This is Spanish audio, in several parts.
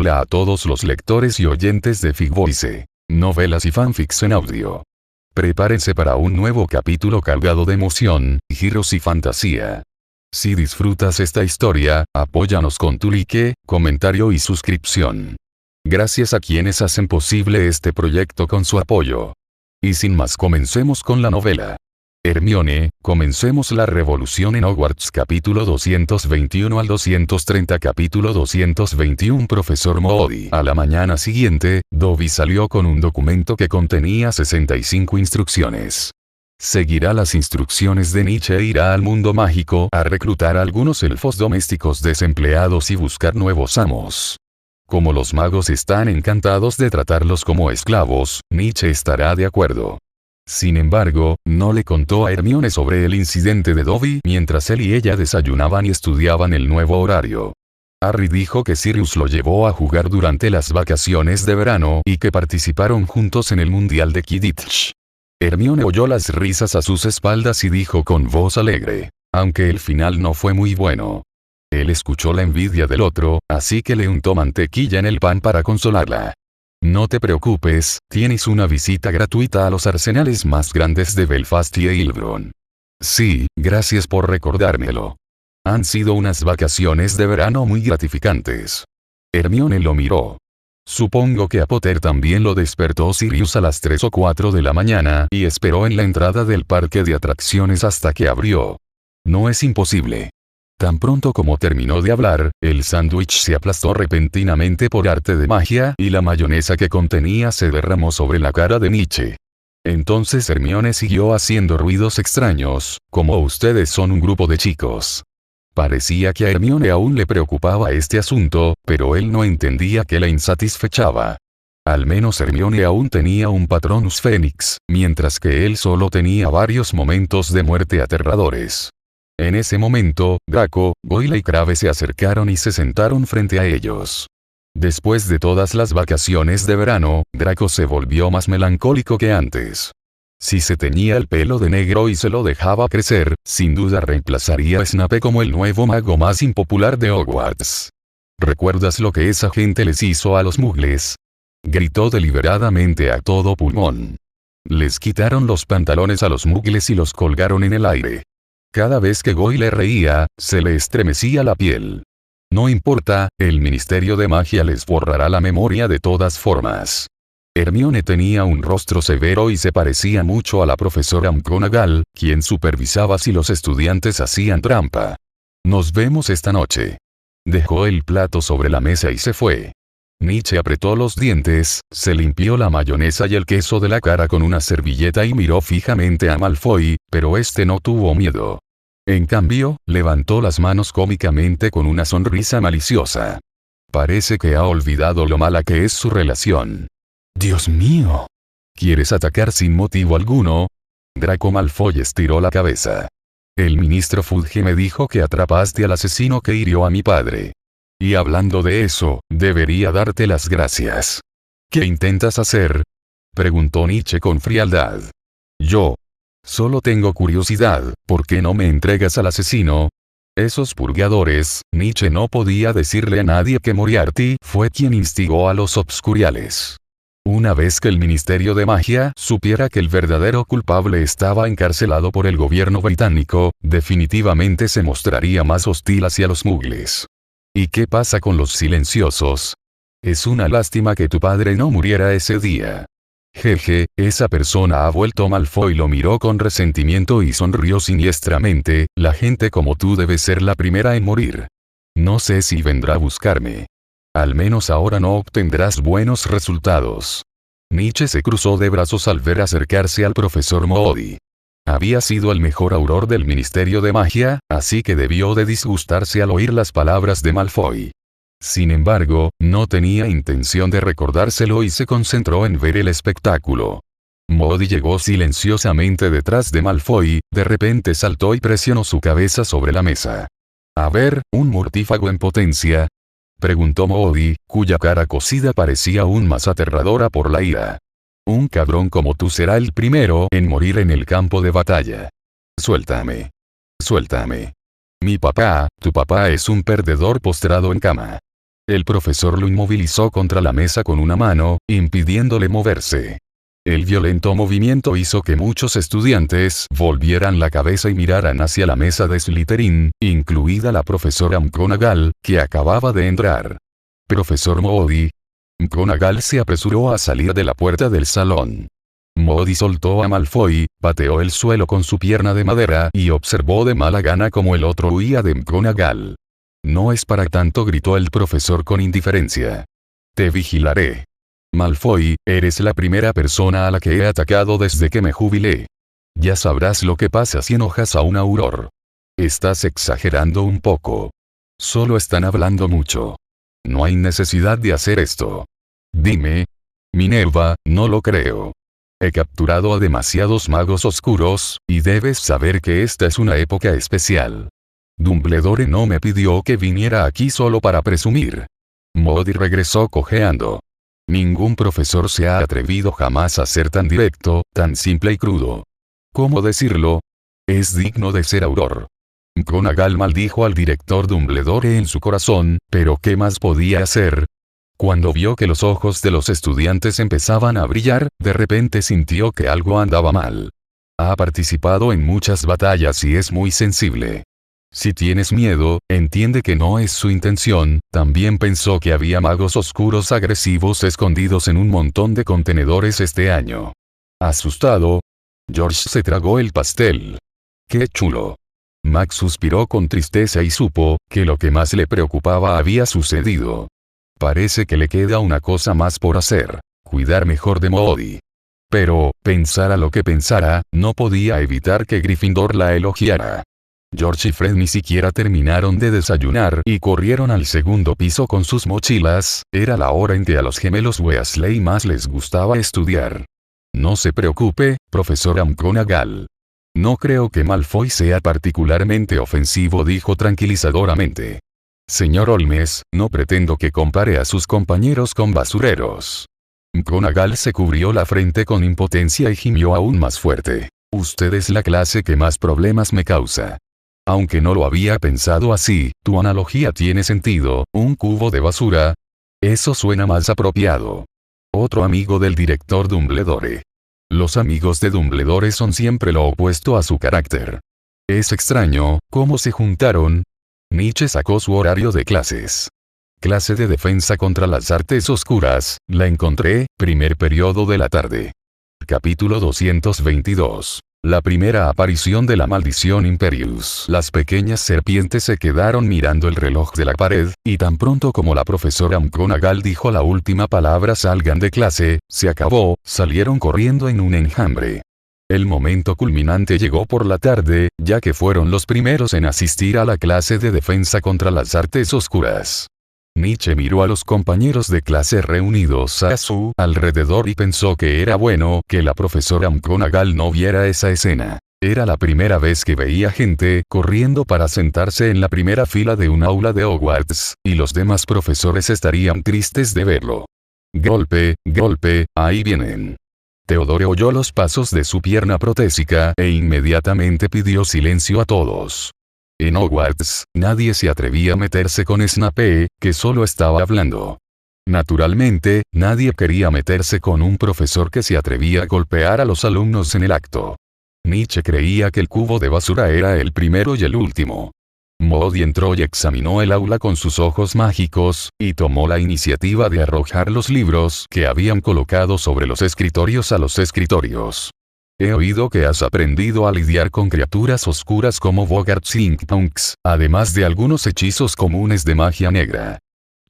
Hola a todos los lectores y oyentes de Figvoice, novelas y fanfics en audio. Prepárense para un nuevo capítulo cargado de emoción, giros y fantasía. Si disfrutas esta historia, apóyanos con tu like, comentario y suscripción. Gracias a quienes hacen posible este proyecto con su apoyo. Y sin más, comencemos con la novela. Hermione, comencemos la revolución en Hogwarts. Capítulo 221 al 230. Capítulo 221. Profesor Moody. A la mañana siguiente, Dobby salió con un documento que contenía 65 instrucciones. Seguirá las instrucciones de Nietzsche e irá al mundo mágico a reclutar a algunos elfos domésticos desempleados y buscar nuevos amos. Como los magos están encantados de tratarlos como esclavos, Nietzsche estará de acuerdo. Sin embargo, no le contó a Hermione sobre el incidente de Dobby mientras él y ella desayunaban y estudiaban el nuevo horario. Harry dijo que Sirius lo llevó a jugar durante las vacaciones de verano y que participaron juntos en el Mundial de Quidditch. Hermione oyó las risas a sus espaldas y dijo con voz alegre, aunque el final no fue muy bueno. Él escuchó la envidia del otro, así que le untó mantequilla en el pan para consolarla. No te preocupes, tienes una visita gratuita a los arsenales más grandes de Belfast y Heilbronn. Sí, gracias por recordármelo. Han sido unas vacaciones de verano muy gratificantes. Hermione lo miró. Supongo que a Potter también lo despertó Sirius a las 3 o 4 de la mañana y esperó en la entrada del parque de atracciones hasta que abrió. No es imposible. Tan pronto como terminó de hablar, el sándwich se aplastó repentinamente por arte de magia y la mayonesa que contenía se derramó sobre la cara de Nietzsche. Entonces Hermione siguió haciendo ruidos extraños, como ustedes son un grupo de chicos. Parecía que a Hermione aún le preocupaba este asunto, pero él no entendía qué la insatisfechaba. Al menos Hermione aún tenía un Patronus Fénix, mientras que él solo tenía varios momentos de muerte aterradores. En ese momento, Draco, Goyle y Crabbe se acercaron y se sentaron frente a ellos. Después de todas las vacaciones de verano, Draco se volvió más melancólico que antes. Si se teñía el pelo de negro y se lo dejaba crecer, sin duda reemplazaría a Snape como el nuevo mago más impopular de Hogwarts. ¿Recuerdas lo que esa gente les hizo a los muggles? Gritó deliberadamente a todo pulmón. Les quitaron los pantalones a los muggles y los colgaron en el aire. Cada vez que Goyle reía, se le estremecía la piel. No importa, el Ministerio de Magia les borrará la memoria de todas formas. Hermione tenía un rostro severo y se parecía mucho a la profesora McGonagall, quien supervisaba si los estudiantes hacían trampa. Nos vemos esta noche. Dejó el plato sobre la mesa y se fue. Nietzsche apretó los dientes, se limpió la mayonesa y el queso de la cara con una servilleta y miró fijamente a Malfoy, pero este no tuvo miedo. En cambio, levantó las manos cómicamente con una sonrisa maliciosa. Parece que ha olvidado lo mala que es su relación. ¡Dios mío! ¿Quieres atacar sin motivo alguno? Draco Malfoy estiró la cabeza. El ministro Fudge me dijo que atrapaste al asesino que hirió a mi padre. Y hablando de eso, debería darte las gracias. ¿Qué intentas hacer? Preguntó Nietzsche con frialdad. Yo. Solo tengo curiosidad, ¿por qué no me entregas al asesino? Esos purgadores, Nietzsche no podía decirle a nadie que Moriarty fue quien instigó a los Obscuriales. Una vez que el Ministerio de Magia supiera que el verdadero culpable estaba encarcelado por el gobierno británico, definitivamente se mostraría más hostil hacia los muggles. ¿Y qué pasa con los silenciosos? Es una lástima que tu padre no muriera ese día. Jeje, esa persona ha vuelto. Malfoy lo miró con resentimiento y sonrió siniestramente. La gente como tú debe ser la primera en morir. No sé si vendrá a buscarme. Al menos ahora no obtendrás buenos resultados. Nietzsche se cruzó de brazos al ver acercarse al profesor Moody. Había sido el mejor auror del Ministerio de Magia, así que debió de disgustarse al oír las palabras de Malfoy. Sin embargo, no tenía intención de recordárselo y se concentró en ver el espectáculo. Moody llegó silenciosamente detrás de Malfoy, de repente saltó y presionó su cabeza sobre la mesa. A ver, ¿un mortífago en potencia? Preguntó Moody, cuya cara cocida parecía aún más aterradora por la ira. Un cabrón como tú será el primero en morir en el campo de batalla. Suéltame. Suéltame. Mi papá, tu papá es un perdedor postrado en cama. El profesor lo inmovilizó contra la mesa con una mano, impidiéndole moverse. El violento movimiento hizo que muchos estudiantes volvieran la cabeza y miraran hacia la mesa de Slytherin, incluida la profesora McGonagall, que acababa de entrar. «Profesor Moody». McGonagall se apresuró a salir de la puerta del salón. Moody soltó a Malfoy, pateó el suelo con su pierna de madera y observó de mala gana como el otro huía de McGonagall. «No es para tanto», gritó el profesor con indiferencia. «Te vigilaré. Malfoy, eres la primera persona a la que he atacado desde que me jubilé. Ya sabrás lo que pasa si enojas a un Auror. Estás exagerando un poco. Solo están hablando mucho. No hay necesidad de hacer esto. Dime. Minerva, no lo creo. He capturado a demasiados magos oscuros, y debes saber que esta es una época especial. Dumbledore no me pidió que viniera aquí solo para presumir». Moody regresó cojeando. Ningún profesor se ha atrevido jamás a ser tan directo, tan simple y crudo. ¿Cómo decirlo? Es digno de ser Auror. McGonagall maldijo al director Dumbledore en su corazón, pero ¿qué más podía hacer? Cuando vio que los ojos de los estudiantes empezaban a brillar, de repente sintió que algo andaba mal. Ha participado en muchas batallas y es muy sensible. Si tienes miedo, entiende que no es su intención. También pensó que había magos oscuros agresivos escondidos en un montón de contenedores este año. Asustado, George se tragó el pastel. ¡Qué chulo! Max suspiró con tristeza y supo que lo que más le preocupaba había sucedido. Parece que le queda una cosa más por hacer: cuidar mejor de Moody. Pero, pensara lo que pensara, no podía evitar que Gryffindor la elogiara. George y Fred ni siquiera terminaron de desayunar y corrieron al segundo piso con sus mochilas. Era la hora en que a los gemelos Weasley más les gustaba estudiar. «No se preocupe, profesora McGonagall. No creo que Malfoy sea particularmente ofensivo», dijo tranquilizadoramente. «Señor Holmes, no pretendo que compare a sus compañeros con basureros». McGonagall se cubrió la frente con impotencia y gimió aún más fuerte. «Usted es la clase que más problemas me causa». Aunque no lo había pensado así, tu analogía tiene sentido. ¿Un cubo de basura? Eso suena más apropiado. Otro amigo del director Dumbledore. Los amigos de Dumbledore son siempre lo opuesto a su carácter. Es extraño, ¿cómo se juntaron? Nietzsche sacó su horario de clases. Clase de defensa contra las artes oscuras, la encontré, primer periodo de la tarde. Capítulo 222. La primera aparición de la maldición Imperius. Las pequeñas serpientes se quedaron mirando el reloj de la pared, y tan pronto como la profesora McGonagall dijo la última palabra «salgan de clase», se acabó, salieron corriendo en un enjambre. El momento culminante llegó por la tarde, ya que fueron los primeros en asistir a la clase de defensa contra las artes oscuras. Nietzsche miró a los compañeros de clase reunidos a su alrededor y pensó que era bueno que la profesora McGonagall no viera esa escena. Era la primera vez que veía gente corriendo para sentarse en la primera fila de un aula de Hogwarts, y los demás profesores estarían tristes de verlo. Golpe, golpe, ahí vienen. Theodore oyó los pasos de su pierna protésica e inmediatamente pidió silencio a todos. En Hogwarts, nadie se atrevía a meterse con Snape, que solo estaba hablando. Naturalmente, nadie quería meterse con un profesor que se atrevía a golpear a los alumnos en el acto. Nietzsche creía que el cubo de basura era el primero y el último. Moody entró y examinó el aula con sus ojos mágicos, y tomó la iniciativa de arrojar los libros que habían colocado sobre los escritorios a los escritorios. He oído que has aprendido a lidiar con criaturas oscuras como Boggarts y Inkpunks, además de algunos hechizos comunes de magia negra.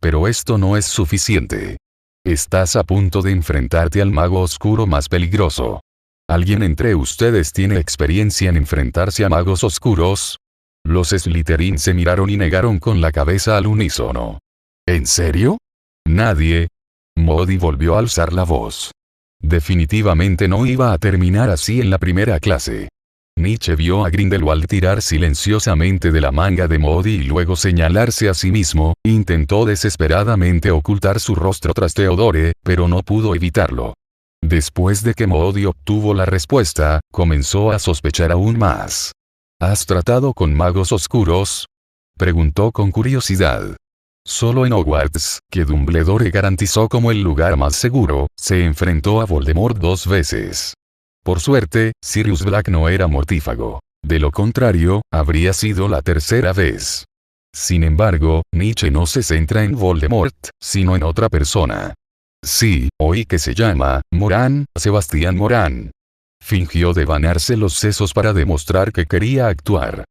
Pero esto no es suficiente. Estás a punto de enfrentarte al mago oscuro más peligroso. ¿Alguien entre ustedes tiene experiencia en enfrentarse a magos oscuros? Los Slytherin se miraron y negaron con la cabeza al unísono. ¿En serio? ¿Nadie? Moody volvió a alzar la voz. Definitivamente no iba a terminar así en la primera clase. Nietzsche vio a Grindelwald tirar silenciosamente de la manga de Moody y luego señalarse a sí mismo. Intentó desesperadamente ocultar su rostro tras Theodore, pero no pudo evitarlo. Después de que Moody obtuvo la respuesta, comenzó a sospechar aún más. ¿Has tratado con magos oscuros?, preguntó con curiosidad. Solo en Hogwarts, que Dumbledore garantizó como el lugar más seguro, se enfrentó a Voldemort 2 veces. Por suerte, Sirius Black no era mortífago. De lo contrario, habría sido la tercera vez. Sin embargo, Nietzsche no se centra en Voldemort, sino en otra persona. Sí, oí que se llama Moran, Sebastián Moran. Fingió devanarse los sesos para demostrar que quería actuar.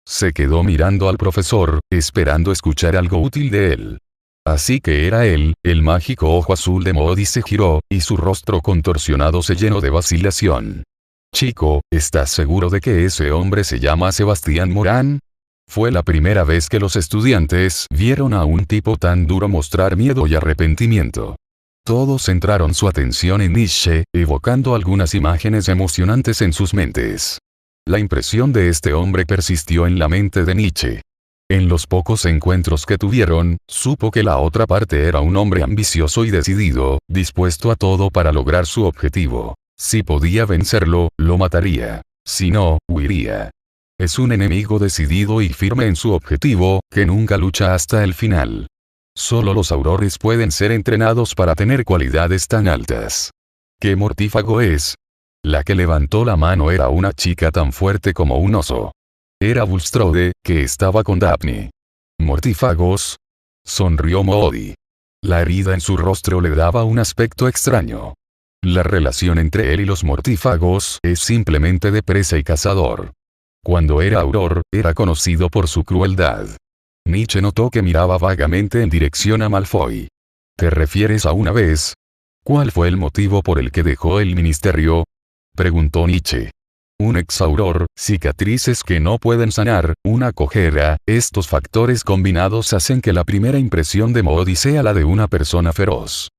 Se quedó mirando al profesor, esperando escuchar algo útil de él. Así que era él, el mágico ojo azul de Moody se giró, y su rostro contorsionado se llenó de vacilación. Chico, ¿estás seguro de que ese hombre se llama Sebastián Moran? Fue la primera vez que los estudiantes vieron a un tipo tan duro mostrar miedo y arrepentimiento. Todos centraron su atención en Nietzsche, evocando algunas imágenes emocionantes en sus mentes. La impresión de este hombre persistió en la mente de Nietzsche. En los pocos encuentros que tuvieron, supo que la otra parte era un hombre ambicioso y decidido, dispuesto a todo para lograr su objetivo. Si podía vencerlo, lo mataría. Si no, huiría. Es un enemigo decidido y firme en su objetivo, que nunca lucha hasta el final. Solo los aurores pueden ser entrenados para tener cualidades tan altas. ¿Qué mortífago es? La que levantó la mano era una chica tan fuerte como un oso. Era Bulstrode, que estaba con Daphne. ¿Mortífagos? Sonrió Moody. La herida en su rostro le daba un aspecto extraño. La relación entre él y los mortífagos es simplemente de presa y cazador. Cuando era auror, era conocido por su crueldad. Nietzsche notó que miraba vagamente en dirección a Malfoy. ¿Te refieres a una vez? ¿Cuál fue el motivo por el que dejó el ministerio? Preguntó Nietzsche. Un exauror, cicatrices que no pueden sanar, una cojera, estos factores combinados hacen que la primera impresión de Moody sea la de una persona feroz.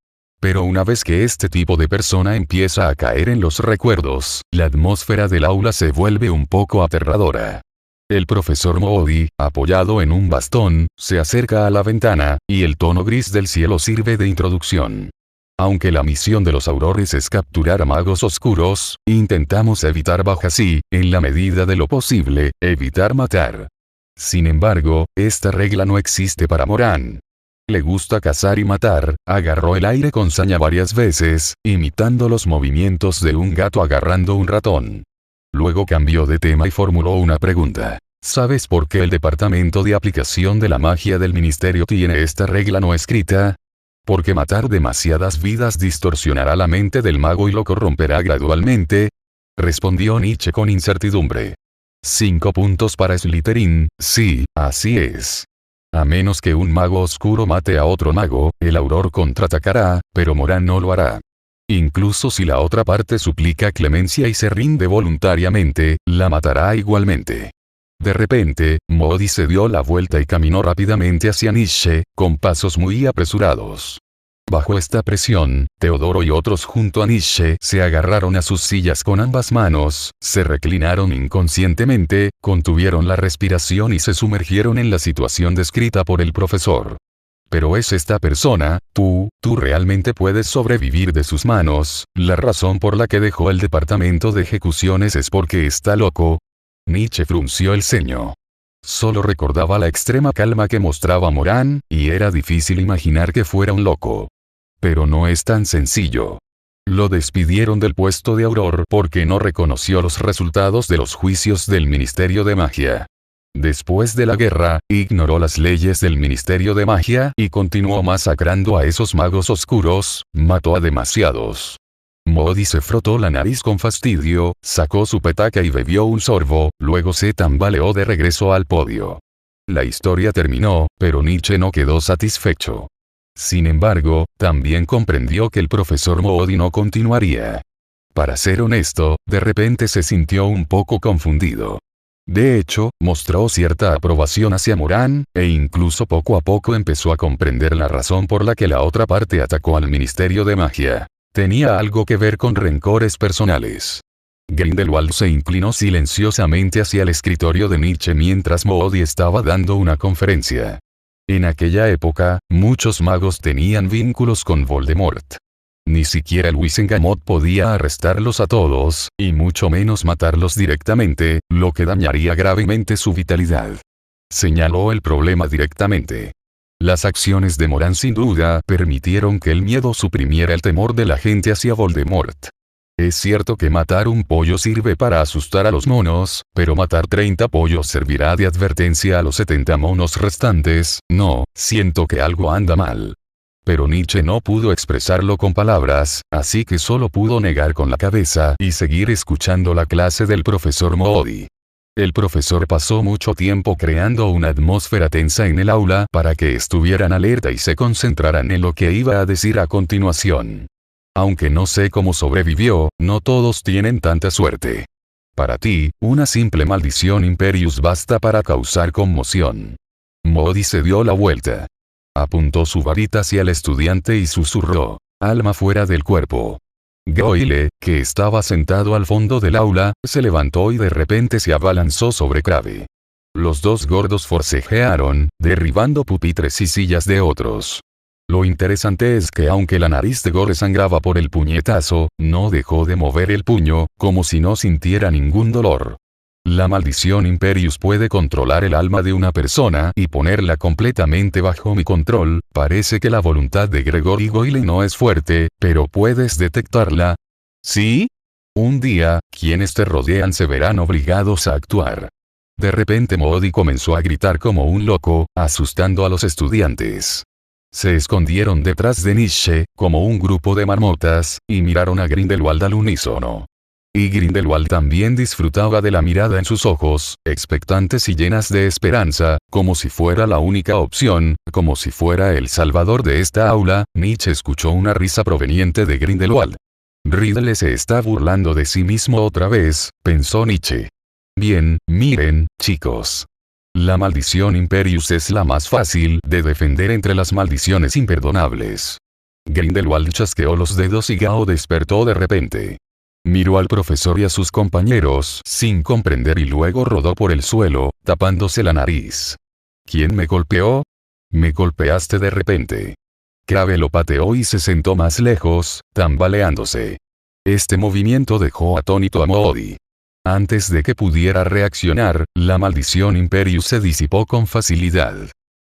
Pero una vez que este tipo de persona empieza a caer en los recuerdos, la atmósfera del aula se vuelve un poco aterradora. El profesor Moody, apoyado en un bastón, se acerca a la ventana, y el tono gris del cielo sirve de introducción. Aunque la misión de los aurores es capturar a magos oscuros, intentamos evitar así, en la medida de lo posible, evitar matar. Sin embargo, esta regla no existe para Moran. Le gusta cazar y matar, agarró el aire con saña varias veces, imitando los movimientos de un gato agarrando un ratón. Luego cambió de tema y formuló una pregunta. ¿Sabes por qué el Departamento de Aplicación de la Magia del Ministerio tiene esta regla no escrita? Porque matar demasiadas vidas distorsionará la mente del mago y lo corromperá gradualmente. Respondió Nietzsche con incertidumbre. 5 puntos para Slytherin, sí, así es. A menos que un mago oscuro mate a otro mago, el auror contraatacará, pero Moran no lo hará. Incluso si la otra parte suplica clemencia y se rinde voluntariamente, la matará igualmente. De repente, Moody se dio la vuelta y caminó rápidamente hacia Nietzsche, con pasos muy apresurados. Bajo esta presión, Teodoro y otros junto a Nietzsche se agarraron a sus sillas con ambas manos, se reclinaron inconscientemente, contuvieron la respiración y se sumergieron en la situación descrita por el profesor. Pero es esta persona, tú realmente puedes sobrevivir de sus manos, la razón por la que dejó el departamento de ejecuciones es porque está loco. Nietzsche frunció el ceño. Solo recordaba la extrema calma que mostraba Moran, y era difícil imaginar que fuera un loco. Pero no es tan sencillo. Lo despidieron del puesto de auror porque no reconoció los resultados de los juicios del Ministerio de Magia. Después de la guerra, ignoró las leyes del Ministerio de Magia y continuó masacrando a esos magos oscuros, mató a demasiados. Moody se frotó la nariz con fastidio, sacó su petaca y bebió un sorbo, luego se tambaleó de regreso al podio. La historia terminó, pero Nietzsche no quedó satisfecho. Sin embargo, también comprendió que el profesor Moody no continuaría. Para ser honesto, de repente se sintió un poco confundido. De hecho, mostró cierta aprobación hacia Moran, e incluso poco a poco empezó a comprender la razón por la que la otra parte atacó al Ministerio de Magia. Tenía algo que ver con rencores personales. Grindelwald se inclinó silenciosamente hacia el escritorio de Nietzsche mientras Moody estaba dando una conferencia. En aquella época, muchos magos tenían vínculos con Voldemort. Ni siquiera el Wizengamot podía arrestarlos a todos, y mucho menos matarlos directamente, lo que dañaría gravemente su vitalidad. Señaló el problema directamente. Las acciones de Moran sin duda permitieron que el miedo suprimiera el temor de la gente hacia Voldemort. Es cierto que matar un pollo sirve para asustar a los monos, pero matar 30 pollos servirá de advertencia a los 70 monos restantes. No, siento que algo anda mal. Pero Nietzsche no pudo expresarlo con palabras, así que solo pudo negar con la cabeza y seguir escuchando la clase del profesor Moody. El profesor pasó mucho tiempo creando una atmósfera tensa en el aula para que estuvieran alerta y se concentraran en lo que iba a decir a continuación. Aunque no sé cómo sobrevivió, no todos tienen tanta suerte. Para ti, una simple maldición Imperius basta para causar conmoción. Moody se dio la vuelta. Apuntó su varita hacia el estudiante y susurró: alma fuera del cuerpo. Goyle, que estaba sentado al fondo del aula, se levantó y de repente se abalanzó sobre Crabbe. Los dos gordos forcejearon, derribando pupitres y sillas de otros. Lo interesante es que aunque la nariz de Gore sangraba por el puñetazo, no dejó de mover el puño, como si no sintiera ningún dolor. La maldición Imperius puede controlar el alma de una persona y ponerla completamente bajo mi control. Parece que la voluntad de Gregory Goyle no es fuerte, pero ¿puedes detectarla? ¿Sí? Un día, quienes te rodean se verán obligados a actuar. De repente Moody comenzó a gritar como un loco, asustando a los estudiantes. Se escondieron detrás de Nietzsche, como un grupo de marmotas, y miraron a Grindelwald al unísono. Y Grindelwald también disfrutaba de la mirada en sus ojos, expectantes y llenas de esperanza, como si fuera la única opción, como si fuera el salvador de esta aula. Nietzsche escuchó una risa proveniente de Grindelwald. Riddle se está burlando de sí mismo otra vez, pensó Nietzsche. Bien, miren, chicos. La maldición Imperius es la más fácil de defender entre las maldiciones imperdonables. Grindelwald chasqueó los dedos y Gao despertó de repente. Miró al profesor y a sus compañeros sin comprender y luego rodó por el suelo, tapándose la nariz. ¿Quién me golpeó? Me golpeaste de repente. Crabbe lo pateó y se sentó más lejos, tambaleándose. Este movimiento dejó atónito a Moody. Antes de que pudiera reaccionar, la maldición Imperius se disipó con facilidad.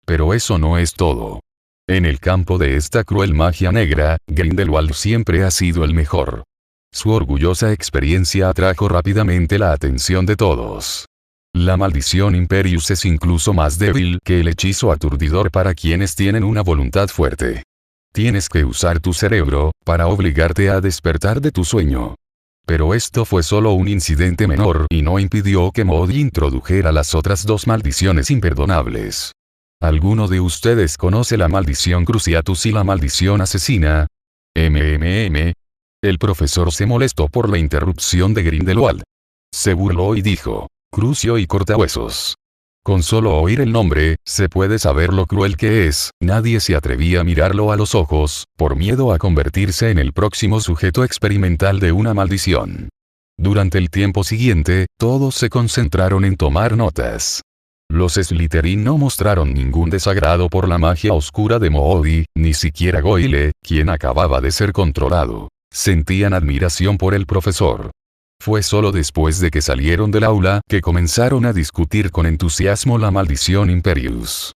Pero eso no es todo. En el campo de esta cruel magia negra, Grindelwald siempre ha sido el mejor. Su orgullosa experiencia atrajo rápidamente la atención de todos. La maldición Imperius es incluso más débil que el hechizo aturdidor para quienes tienen una voluntad fuerte. Tienes que usar tu cerebro para obligarte a despertar de tu sueño. Pero esto fue solo un incidente menor y no impidió que Moody introdujera las otras dos maldiciones imperdonables. ¿Alguno de ustedes conoce la maldición Cruciatus y la maldición asesina? El profesor se molestó por la interrupción de Grindelwald. Se burló y dijo: Crucio y cortahuesos. Con solo oír el nombre, se puede saber lo cruel que es. Nadie se atrevía a mirarlo a los ojos, por miedo a convertirse en el próximo sujeto experimental de una maldición. Durante el tiempo siguiente, todos se concentraron en tomar notas. Los Slytherin no mostraron ningún desagrado por la magia oscura de Moody, ni siquiera Goyle, quien acababa de ser controlado. Sentían admiración por el profesor. Fue solo después de que salieron del aula que comenzaron a discutir con entusiasmo la maldición Imperius.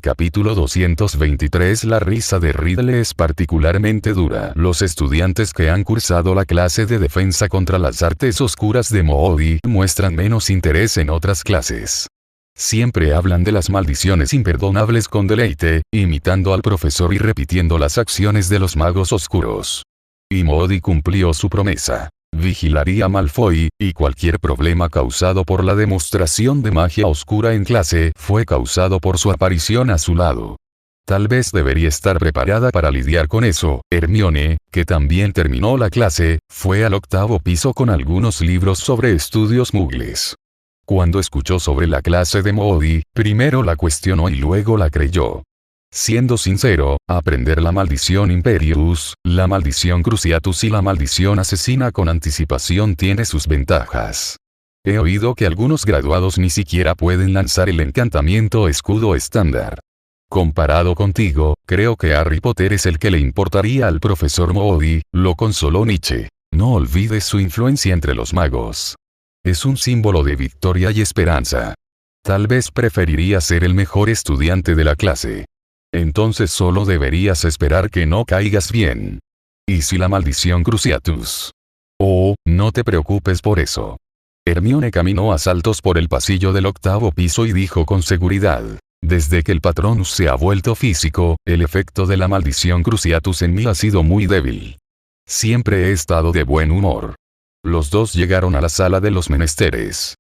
Capítulo 223. La risa de Riddle es particularmente dura. Los estudiantes que han cursado la clase de defensa contra las artes oscuras de Moody muestran menos interés en otras clases. Siempre hablan de las maldiciones imperdonables con deleite, imitando al profesor y repitiendo las acciones de los magos oscuros. Y Moody cumplió su promesa. Vigilaría a Malfoy, y cualquier problema causado por la demostración de magia oscura en clase fue causado por su aparición a su lado. Tal vez debería estar preparada para lidiar con eso. Hermione, que también terminó la clase, fue al 8º piso con algunos libros sobre estudios muggles. Cuando escuchó sobre la clase de Moody, primero la cuestionó y luego la creyó. Siendo sincero, aprender la maldición Imperius, la maldición Cruciatus y la maldición asesina con anticipación tiene sus ventajas. He oído que algunos graduados ni siquiera pueden lanzar el encantamiento escudo estándar. Comparado contigo, creo que Harry Potter es el que le importaría al profesor Moody, lo consoló Nietzsche. No olvides su influencia entre los magos. Es un símbolo de victoria y esperanza. Tal vez preferiría ser el mejor estudiante de la clase. Entonces solo deberías esperar que no caigas bien. ¿Y si la maldición Cruciatus? Oh, no te preocupes por eso. Hermione caminó a saltos por el pasillo del 8º piso y dijo con seguridad: desde que el Patronus se ha vuelto físico, el efecto de la maldición Cruciatus en mí ha sido muy débil. Siempre he estado de buen humor. Los dos llegaron a la sala de los menesteres.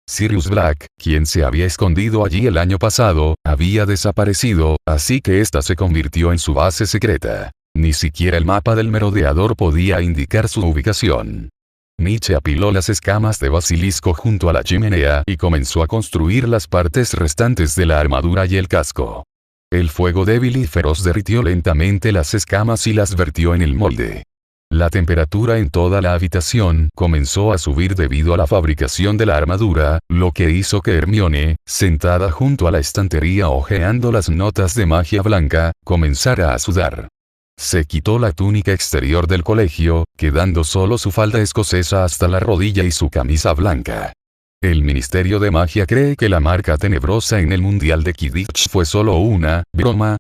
Sirius Black, quien se había escondido allí el año pasado, había desaparecido, así que esta se convirtió en su base secreta. Ni siquiera el mapa del merodeador podía indicar su ubicación. Nietzsche apiló las escamas de basilisco junto a la chimenea y comenzó a construir las partes restantes de la armadura y el casco. El fuego débil y feroz derritió lentamente las escamas y las vertió en el molde. La temperatura en toda la habitación comenzó a subir debido a la fabricación de la armadura, lo que hizo que Hermione, sentada junto a la estantería hojeando las notas de magia blanca, comenzara a sudar. Se quitó la túnica exterior del colegio, quedando solo su falda escocesa hasta la rodilla y su camisa blanca. El Ministerio de Magia cree que la marca tenebrosa en el Mundial de Quidditch fue solo una broma.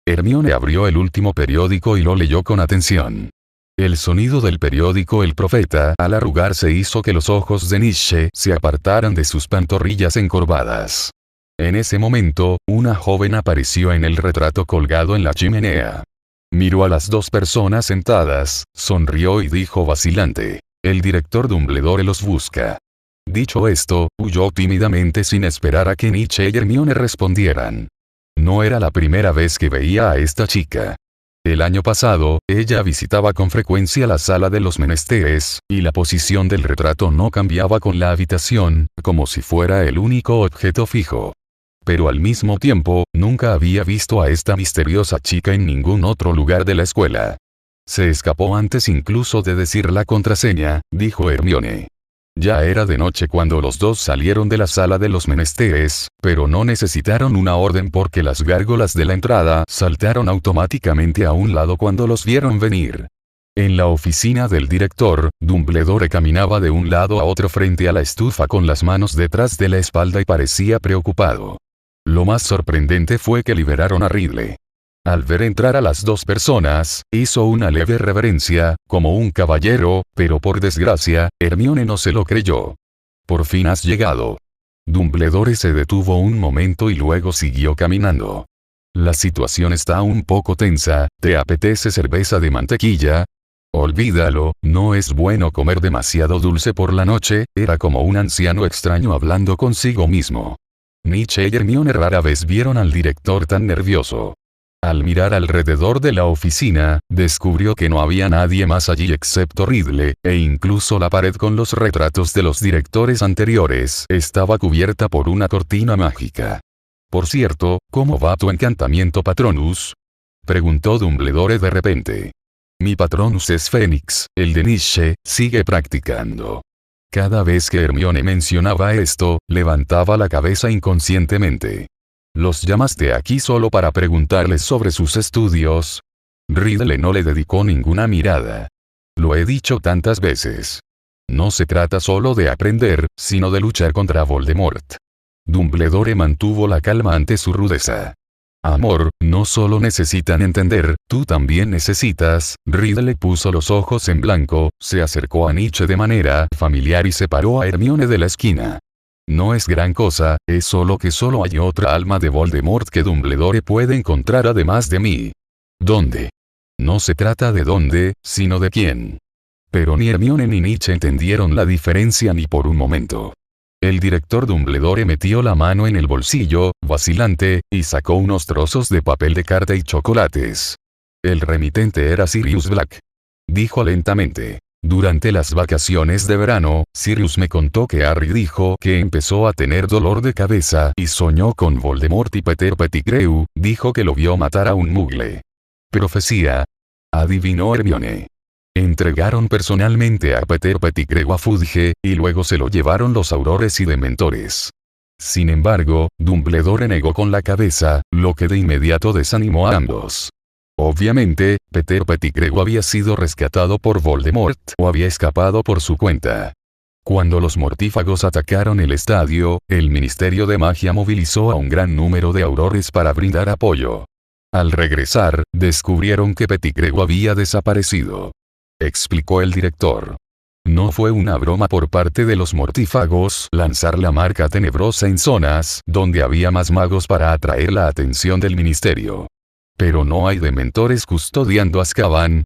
Hermione abrió el último periódico y lo leyó con atención. El sonido del periódico El Profeta al arrugarse hizo que los ojos de Nietzsche se apartaran de sus pantorrillas encorvadas. En ese momento, una joven apareció en el retrato colgado en la chimenea. Miró a las dos personas sentadas, sonrió y dijo vacilante: el director Dumbledore los busca. Dicho esto, huyó tímidamente sin esperar a que Nietzsche y Hermione respondieran. No era la primera vez que veía a esta chica. El año pasado, ella visitaba con frecuencia la sala de los menesteres, y la posición del retrato no cambiaba con la habitación, como si fuera el único objeto fijo. Pero al mismo tiempo, nunca había visto a esta misteriosa chica en ningún otro lugar de la escuela. Se escapó antes incluso de decir la contraseña, dijo Hermione. Ya era de noche cuando los dos salieron de la sala de los menesteres, pero no necesitaron una orden porque las gárgolas de la entrada saltaron automáticamente a un lado cuando los vieron venir. En la oficina del director, Dumbledore caminaba de un lado a otro frente a la estufa con las manos detrás de la espalda y parecía preocupado. Lo más sorprendente fue que liberaron a Ridley. Al ver entrar a las dos personas, hizo una leve reverencia, como un caballero, pero por desgracia, Hermione no se lo creyó. Por fin has llegado. Dumbledore se detuvo un momento y luego siguió caminando. La situación está un poco tensa, ¿te apetece cerveza de mantequilla? Olvídalo, no es bueno comer demasiado dulce por la noche, era como un anciano extraño hablando consigo mismo. Nietzsche y Hermione rara vez vieron al director tan nervioso. Al mirar alrededor de la oficina, descubrió que no había nadie más allí excepto Ridley, e incluso la pared con los retratos de los directores anteriores estaba cubierta por una cortina mágica. Por cierto, ¿cómo va tu encantamiento Patronus? Preguntó Dumbledore de repente. Mi Patronus es Fénix, el de Nietzsche, sigue practicando. Cada vez que Hermione mencionaba esto, levantaba la cabeza inconscientemente. ¿Los llamaste aquí solo para preguntarles sobre sus estudios? Ridley no le dedicó ninguna mirada. Lo he dicho tantas veces. No se trata solo de aprender, sino de luchar contra Voldemort. Dumbledore mantuvo la calma ante su rudeza. Amor, no solo necesitan entender, tú también necesitas. Ridley puso los ojos en blanco, se acercó a Nietzsche de manera familiar y separó a Hermione de la esquina. No es gran cosa, es solo que solo hay otra alma de Voldemort que Dumbledore puede encontrar además de mí. ¿Dónde? No se trata de dónde, sino de quién. Pero ni Hermione ni Nietzsche entendieron la diferencia ni por un momento. El director Dumbledore metió la mano en el bolsillo, vacilante, y sacó unos trozos de papel de carta y chocolates. El remitente era Sirius Black. Dijo lentamente. Durante las vacaciones de verano, Sirius me contó que Harry dijo que empezó a tener dolor de cabeza y soñó con Voldemort y Peter Pettigrew, dijo que lo vio matar a un mugle. Profecía. Adivinó Hermione. Entregaron personalmente a Peter Pettigrew a Fudge, y luego se lo llevaron los aurores y dementores. Sin embargo, Dumbledore negó con la cabeza, lo que de inmediato desanimó a ambos. Obviamente, Peter Pettigrew había sido rescatado por Voldemort o había escapado por su cuenta. Cuando los mortífagos atacaron el estadio, el Ministerio de Magia movilizó a un gran número de aurores para brindar apoyo. Al regresar, descubrieron que Pettigrew había desaparecido. Explicó el director. No fue una broma por parte de los mortífagos lanzar la marca tenebrosa en zonas donde había más magos para atraer la atención del ministerio. ¿Pero no hay dementores custodiando Azkaban?,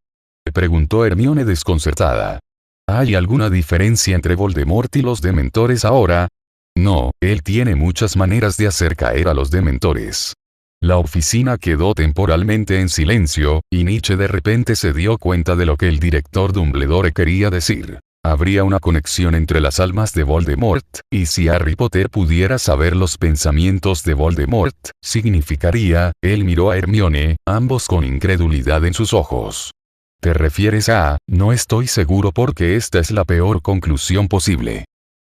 preguntó Hermione desconcertada. ¿Hay alguna diferencia entre Voldemort y los dementores ahora? No, él tiene muchas maneras de hacer caer a los dementores. La oficina quedó temporalmente en silencio, y Nietzsche de repente se dio cuenta de lo que el director Dumbledore quería decir. Habría una conexión entre las almas de Voldemort, y si Harry Potter pudiera saber los pensamientos de Voldemort, significaría, él miró a Hermione, ambos con incredulidad en sus ojos. ¿Te refieres a? No estoy seguro porque esta es la peor conclusión posible.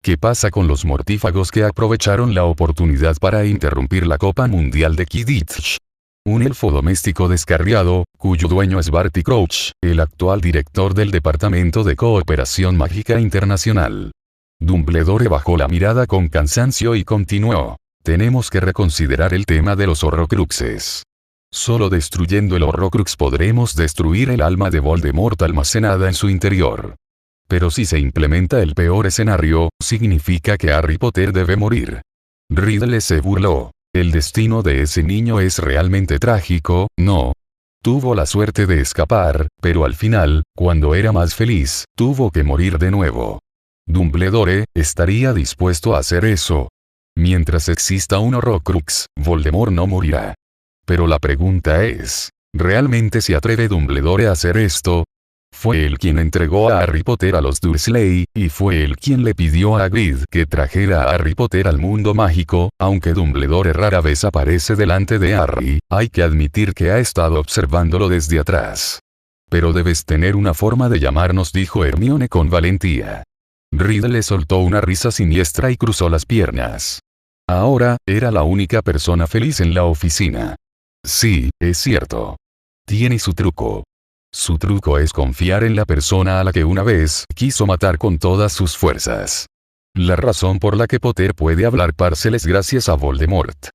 ¿Qué pasa con los mortífagos que aprovecharon la oportunidad para interrumpir la Copa Mundial de Quidditch? Un elfo doméstico descarriado, cuyo dueño es Barty Crouch, el actual director del Departamento de Cooperación Mágica Internacional. Dumbledore bajó la mirada con cansancio y continuó. Tenemos que reconsiderar el tema de los Horrocruxes. Solo destruyendo el Horrocrux podremos destruir el alma de Voldemort almacenada en su interior. Pero si se implementa el peor escenario, significa que Harry Potter debe morir. Riddle se burló. El destino de ese niño es realmente trágico, ¿no? Tuvo la suerte de escapar, pero al final, cuando era más feliz, tuvo que morir de nuevo. Dumbledore, ¿estaría dispuesto a hacer eso? Mientras exista un Horrocrux, Voldemort no morirá. Pero la pregunta es, ¿realmente se atreve Dumbledore a hacer esto? Fue él quien entregó a Harry Potter a los Dursley, y fue él quien le pidió a Hagrid que trajera a Harry Potter al mundo mágico, aunque Dumbledore rara vez aparece delante de Harry, hay que admitir que ha estado observándolo desde atrás. Pero debes tener una forma de llamarnos, dijo Hermione con valentía. Riddle soltó una risa siniestra y cruzó las piernas. Ahora, era la única persona feliz en la oficina. Sí, es cierto. Tiene su truco. Su truco es confiar en la persona a la que una vez quiso matar con todas sus fuerzas. La razón por la que Potter puede hablar parceles gracias a Voldemort.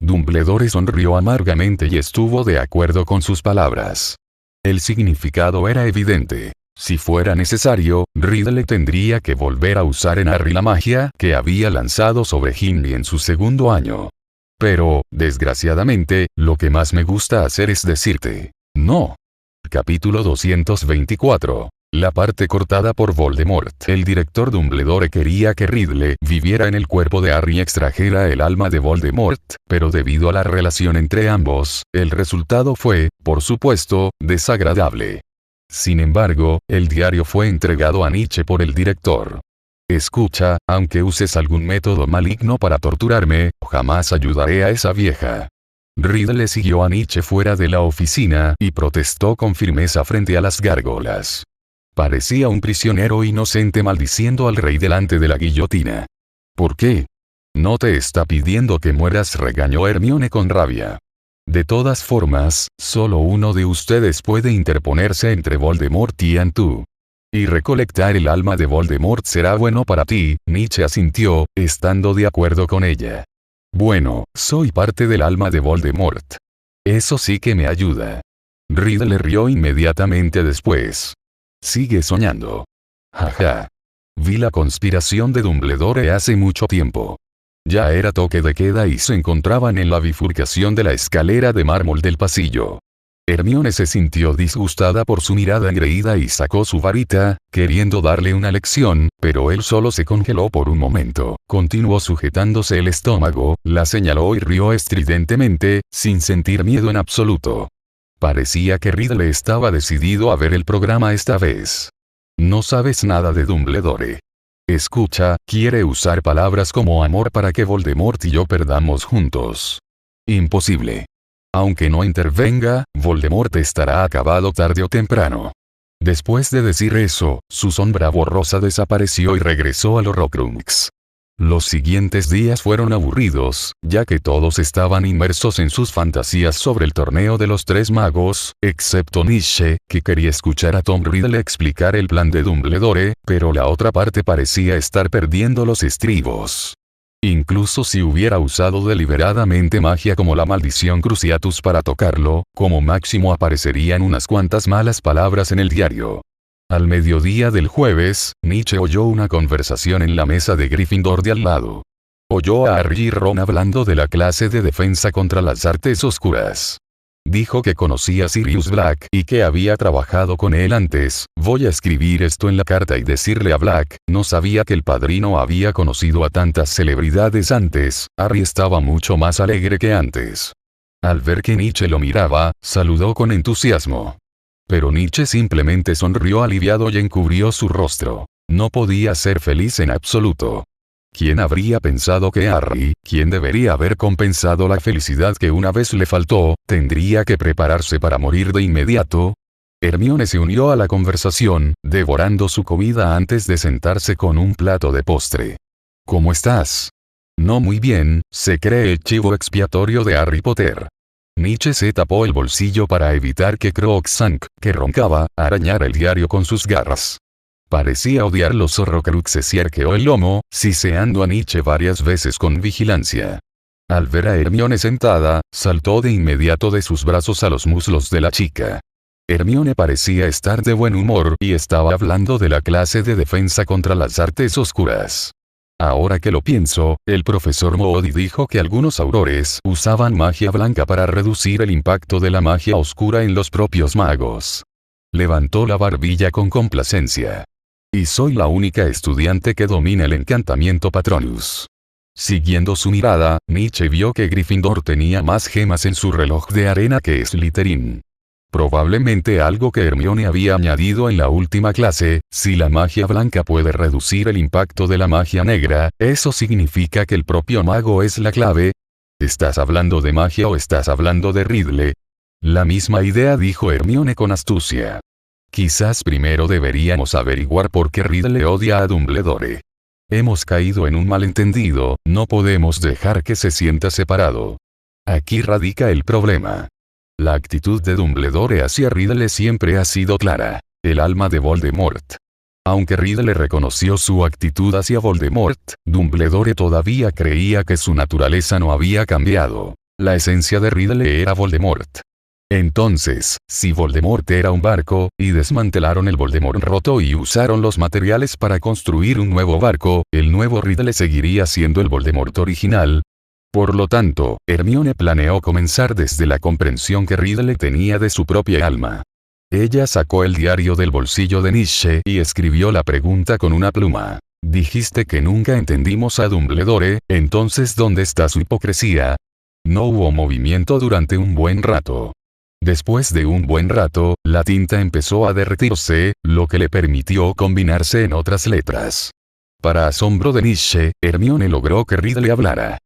Dumbledore sonrió amargamente y estuvo de acuerdo con sus palabras. El significado era evidente. Si fuera necesario, Riddle tendría que volver a usar en Harry la magia que había lanzado sobre Ginny en su segundo año. Pero, desgraciadamente, lo que más me gusta hacer es decirte, no. Capítulo 224. La parte cortada por Voldemort. El director Dumbledore quería que Riddle viviera en el cuerpo de Harry y extrajera el alma de Voldemort, pero debido a la relación entre ambos, el resultado fue, por supuesto, desagradable. Sin embargo, el diario fue entregado a Nietzsche por el director. Escucha, aunque uses algún método maligno para torturarme, jamás ayudaré a esa vieja. Riddle siguió a Nietzsche fuera de la oficina y protestó con firmeza frente a las gárgolas. Parecía un prisionero inocente maldiciendo al rey delante de la guillotina. ¿Por qué? No te está pidiendo que mueras, regañó Hermione con rabia. De todas formas, solo uno de ustedes puede interponerse entre Voldemort y tú. Y recolectar el alma de Voldemort será bueno para ti, Nietzsche asintió, estando de acuerdo con ella. Bueno, soy parte del alma de Voldemort. Eso sí que me ayuda. Riddle rió inmediatamente después. Sigue soñando. Jaja. Vi la conspiración de Dumbledore hace mucho tiempo. Ya era toque de queda y se encontraban en la bifurcación de la escalera de mármol del pasillo. Hermione se sintió disgustada por su mirada engreída y sacó su varita, queriendo darle una lección, pero él solo se congeló por un momento, continuó sujetándose el estómago, la señaló y rió estridentemente, sin sentir miedo en absoluto. Parecía que Riddle estaba decidido a ver el programa esta vez. No sabes nada de Dumbledore. Escucha, quiere usar palabras como amor para que Voldemort y yo perdamos juntos. Imposible. Aunque no intervenga, Voldemort estará acabado tarde o temprano. Después de decir eso, su sombra borrosa desapareció y regresó al Horrocrux. Los siguientes días fueron aburridos, ya que todos estaban inmersos en sus fantasías sobre el torneo de los tres magos, excepto Nietzsche, que quería escuchar a Tom Riddle explicar el plan de Dumbledore, pero la otra parte parecía estar perdiendo los estribos. Incluso si hubiera usado deliberadamente magia como la maldición Cruciatus para tocarlo, como máximo aparecerían unas cuantas malas palabras en el diario. Al mediodía del jueves, Nietzsche oyó una conversación en la mesa de Gryffindor de al lado. Oyó a Harry y Ron hablando de la clase de defensa contra las artes oscuras. Dijo que conocía a Sirius Black y que había trabajado con él antes. Voy a escribir esto en la carta y decirle a Black. No sabía que el padrino había conocido a tantas celebridades antes. Harry estaba mucho más alegre que antes. Al ver que Nietzsche lo miraba, saludó con entusiasmo. Pero Nietzsche simplemente sonrió aliviado y encubrió su rostro. No podía ser feliz en absoluto. ¿Quién habría pensado que Harry, quien debería haber compensado la felicidad que una vez le faltó, tendría que prepararse para morir de inmediato? Hermione se unió a la conversación, devorando su comida antes de sentarse con un plato de postre. ¿Cómo estás? No muy bien, se cree el chivo expiatorio de Harry Potter. Nietzsche se tapó el bolsillo para evitar que Crookshank, que roncaba, arañara el diario con sus garras. Parecía odiar los horrocruxes y arqueó el lomo, siseando a Nietzsche varias veces con vigilancia. Al ver a Hermione sentada, saltó de inmediato de sus brazos a los muslos de la chica. Hermione parecía estar de buen humor y estaba hablando de la clase de defensa contra las artes oscuras. Ahora que lo pienso, el profesor Moody dijo que algunos aurores usaban magia blanca para reducir el impacto de la magia oscura en los propios magos. Levantó la barbilla con complacencia. Y soy la única estudiante que domina el encantamiento Patronus. Siguiendo su mirada, Nietzsche vio que Gryffindor tenía más gemas en su reloj de arena que Slytherin. Probablemente algo que Hermione había añadido en la última clase. Si la magia blanca puede reducir el impacto de la magia negra, ¿eso significa que el propio mago es la clave? ¿Estás hablando de magia o estás hablando de Riddle? La misma idea, dijo Hermione con astucia. Quizás primero deberíamos averiguar por qué Riddle odia a Dumbledore. Hemos caído en un malentendido, no podemos dejar que se sienta separado. Aquí radica el problema. La actitud de Dumbledore hacia Riddle siempre ha sido clara. El alma de Voldemort. Aunque Riddle reconoció su actitud hacia Voldemort, Dumbledore todavía creía que su naturaleza no había cambiado. La esencia de Riddle era Voldemort. Entonces, si Voldemort era un barco, y desmantelaron el Voldemort roto y usaron los materiales para construir un nuevo barco, el nuevo Riddle seguiría siendo el Voldemort original. Por lo tanto, Hermione planeó comenzar desde la comprensión que Riddle tenía de su propia alma. Ella sacó el diario del bolsillo de Nietzsche y escribió la pregunta con una pluma. Dijiste que nunca entendimos a Dumbledore, entonces ¿dónde está su hipocresía? No hubo movimiento durante un buen rato. Después de un buen rato, la tinta empezó a derretirse, lo que le permitió combinarse en otras letras. Para asombro de Nietzsche, Hermione logró que Riddle hablara.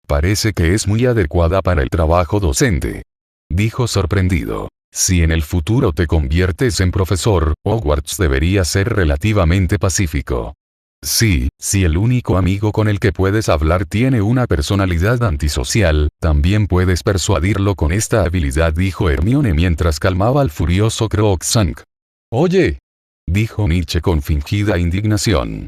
Parece que es muy adecuada para el trabajo docente. Dijo sorprendido. Si en el futuro te conviertes en profesor, Hogwarts debería ser relativamente pacífico. Sí, si el único amigo con el que puedes hablar tiene una personalidad antisocial, también puedes persuadirlo con esta habilidad, dijo Hermione mientras calmaba al furioso Crookshank. Oye, dijo Nietzsche con fingida indignación.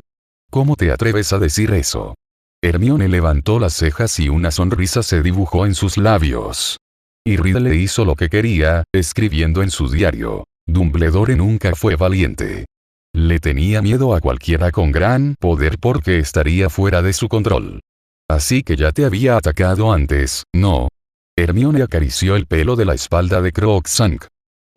¿Cómo te atreves a decir eso? Hermione levantó las cejas y una sonrisa se dibujó en sus labios. Y Riddle hizo lo que quería, escribiendo en su diario. Dumbledore nunca fue valiente. Le tenía miedo a cualquiera con gran poder porque estaría fuera de su control. Así que ya te había atacado antes, ¿no? Hermione acarició el pelo de la espalda de Crookshank.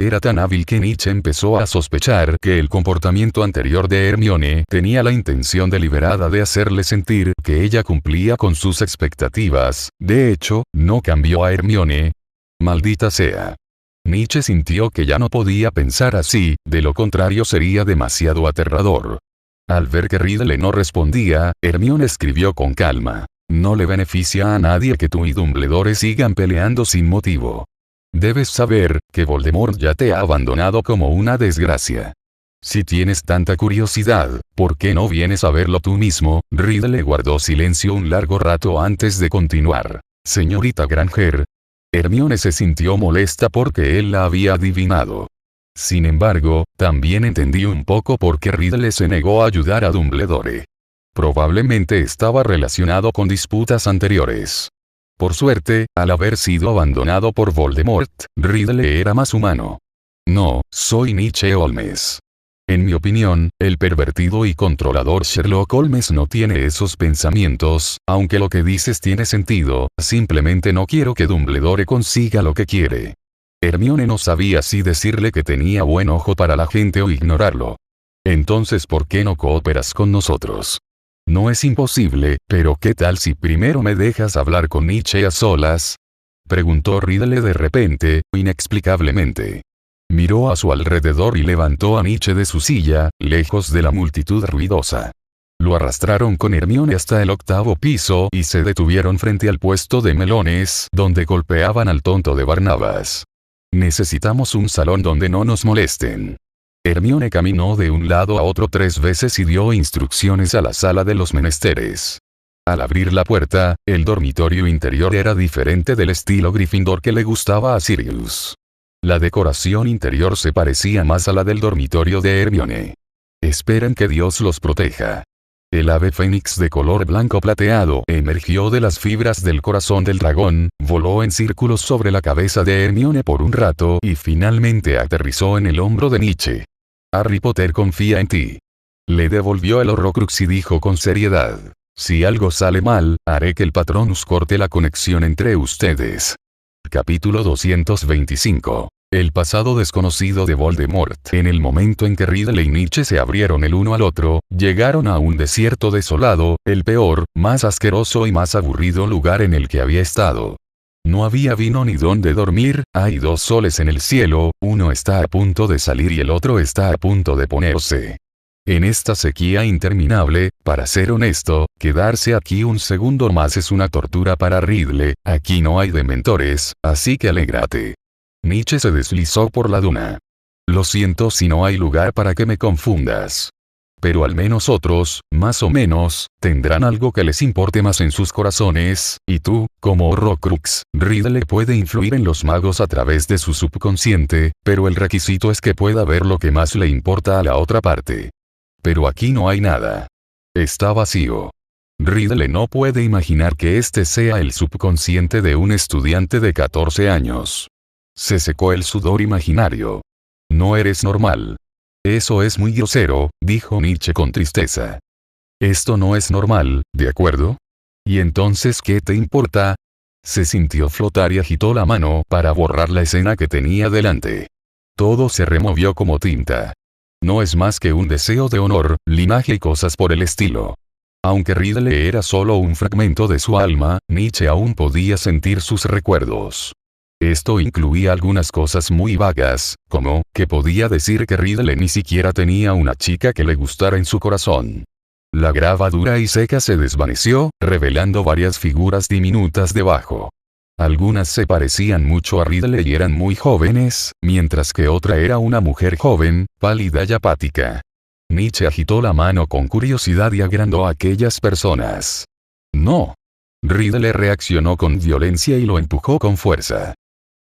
Era tan hábil que Nietzsche empezó a sospechar que el comportamiento anterior de Hermione tenía la intención deliberada de hacerle sentir que ella cumplía con sus expectativas. De hecho, no cambió a Hermione. Maldita sea. Nietzsche sintió que ya no podía pensar así, de lo contrario sería demasiado aterrador. Al ver que Riddle no respondía, Hermione escribió con calma. No le beneficia a nadie que tú y Dumbledore sigan peleando sin motivo. Debes saber, que Voldemort ya te ha abandonado como una desgracia. Si tienes tanta curiosidad, ¿por qué no vienes a verlo tú mismo? Riddle guardó silencio un largo rato antes de continuar. Señorita Granger. Hermione se sintió molesta porque él la había adivinado. Sin embargo, también entendí un poco por qué Riddle se negó a ayudar a Dumbledore. Probablemente estaba relacionado con disputas anteriores. Por suerte, al haber sido abandonado por Voldemort, Riddle era más humano. No, soy Nietzsche Holmes. En mi opinión, el pervertido y controlador Sherlock Holmes no tiene esos pensamientos, aunque lo que dices tiene sentido, simplemente no quiero que Dumbledore consiga lo que quiere. Hermione no sabía si decirle que tenía buen ojo para la gente o ignorarlo. Entonces, ¿por qué no cooperas con nosotros? No es imposible, pero ¿qué tal si primero me dejas hablar con Nietzsche a solas? Preguntó Riddle de repente, inexplicablemente. Miró a su alrededor y levantó a Nietzsche de su silla, lejos de la multitud ruidosa. Lo arrastraron con Hermione hasta el 8º piso y se detuvieron frente al puesto de melones, donde golpeaban al tonto de Barnabas. Necesitamos un salón donde no nos molesten. Hermione caminó de un lado a otro 3 veces y dio instrucciones a la sala de los menesteres. Al abrir la puerta, el dormitorio interior era diferente del estilo Gryffindor que le gustaba a Sirius. La decoración interior se parecía más a la del dormitorio de Hermione. Esperen que Dios los proteja. El ave fénix de color blanco plateado emergió de las fibras del corazón del dragón, voló en círculos sobre la cabeza de Hermione por un rato y finalmente aterrizó en el hombro de Nietzsche. Harry Potter confía en ti. Le devolvió el Horrocrux y dijo con seriedad: si algo sale mal, haré que el Patronus corte la conexión entre ustedes. Capítulo 225. El pasado desconocido de Voldemort. En el momento en que Riddle y Nietzsche se abrieron el uno al otro, llegaron a un desierto desolado, el peor, más asqueroso y más aburrido lugar en el que había estado. No había vino ni dónde dormir, hay 2 soles en el cielo, uno está a punto de salir y el otro está a punto de ponerse. En esta sequía interminable, para ser honesto, quedarse aquí un segundo más es una tortura para Riddle, aquí no hay dementores, así que alégrate. Nietzsche se deslizó por la duna. Lo siento si no hay lugar para que me confundas. Pero al menos otros, más o menos, tendrán algo que les importe más en sus corazones, y tú, como Horrocrux, Riddle puede influir en los magos a través de su subconsciente, pero el requisito es que pueda ver lo que más le importa a la otra parte. Pero aquí no hay nada. Está vacío. Riddle no puede imaginar que este sea el subconsciente de un estudiante de 14 años. Se secó el sudor imaginario. No eres normal. Eso es muy grosero, dijo Nietzsche con tristeza. Esto no es normal, ¿de acuerdo? ¿Y entonces qué te importa? Se sintió flotar y agitó la mano para borrar la escena que tenía delante. Todo se removió como tinta. No es más que un deseo de honor, linaje y cosas por el estilo. Aunque Riddle era solo un fragmento de su alma, Nietzsche aún podía sentir sus recuerdos. Esto incluía algunas cosas muy vagas, como, que podía decir que Riddle ni siquiera tenía una chica que le gustara en su corazón. La grava dura y seca se desvaneció, revelando varias figuras diminutas debajo. Algunas se parecían mucho a Riddle y eran muy jóvenes, mientras que otra era una mujer joven, pálida y apática. Nietzsche agitó la mano con curiosidad y agrandó a aquellas personas. No. Riddle reaccionó con violencia y lo empujó con fuerza.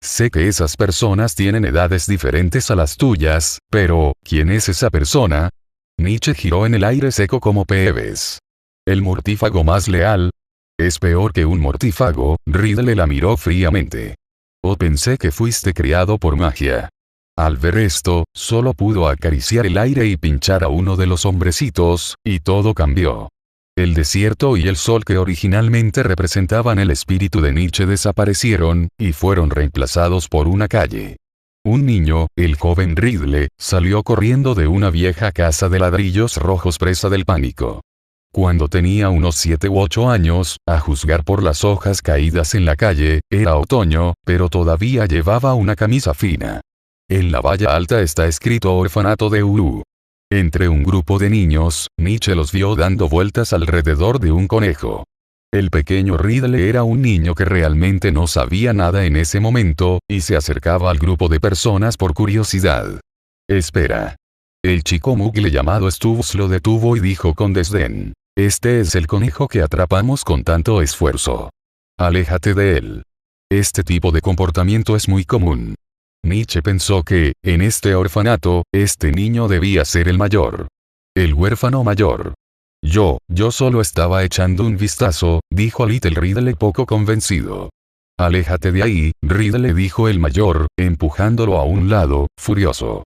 Sé que esas personas tienen edades diferentes a las tuyas, pero, ¿quién es esa persona? Nietzsche giró en el aire seco como Peeves. ¿El mortífago más leal? Es peor que un mortífago, Riddle la miró fríamente. Oh, pensé que fuiste criado por magia. Al ver esto, solo pudo acariciar el aire y pinchar a uno de los hombrecitos, y todo cambió. El desierto y el sol que originalmente representaban el espíritu de Nietzsche desaparecieron, y fueron reemplazados por una calle. Un niño, el joven Riddle, salió corriendo de una vieja casa de ladrillos rojos presa del pánico. Cuando tenía unos 7 u 8 años, a juzgar por las hojas caídas en la calle, era otoño, pero todavía llevaba una camisa fina. En la valla alta está escrito Orfanato de Uru. Entre un grupo de niños, Nietzsche los vio dando vueltas alrededor de un conejo. El pequeño Riddle era un niño que realmente no sabía nada en ese momento, y se acercaba al grupo de personas por curiosidad. Espera. El chico Muggle llamado Stubbs lo detuvo y dijo con desdén. Este es el conejo que atrapamos con tanto esfuerzo. Aléjate de él. Este tipo de comportamiento es muy común. Nietzsche pensó que, en este orfanato, este niño debía ser el mayor. El huérfano mayor. Yo solo estaba echando un vistazo, dijo Little Ridley poco convencido. Aléjate de ahí, Ridley, dijo el mayor, empujándolo a un lado, furioso.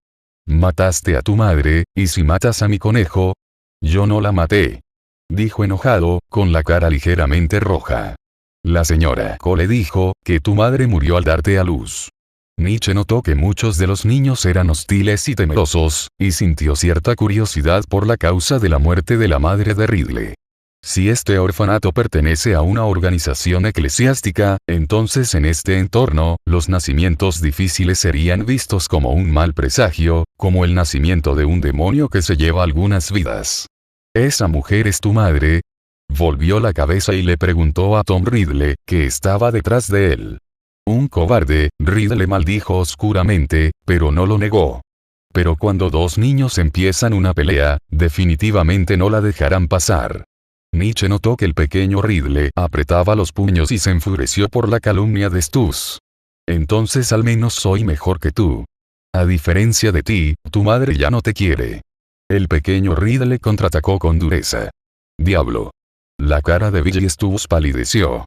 Mataste a tu madre, ¿y si matas a mi conejo? Yo no la maté. Dijo enojado, con la cara ligeramente roja. La señora Cole dijo, que tu madre murió al darte a luz. Nietzsche notó que muchos de los niños eran hostiles y temerosos, y sintió cierta curiosidad por la causa de la muerte de la madre de Ridley. Si este orfanato pertenece a una organización eclesiástica, entonces en este entorno, los nacimientos difíciles serían vistos como un mal presagio, como el nacimiento de un demonio que se lleva algunas vidas. ¿Esa mujer es tu madre? Volvió la cabeza y le preguntó a Tom Ridley, que estaba detrás de él. Un cobarde, Ridley maldijo oscuramente, pero no lo negó. Pero cuando dos niños empiezan una pelea, definitivamente no la dejarán pasar. Nietzsche notó que el pequeño Ridley apretaba los puños y se enfureció por la calumnia de Stus. Entonces al menos soy mejor que tú. A diferencia de ti, tu madre ya no te quiere. El pequeño Ridley contraatacó con dureza. Diablo. La cara de Billy Stus palideció.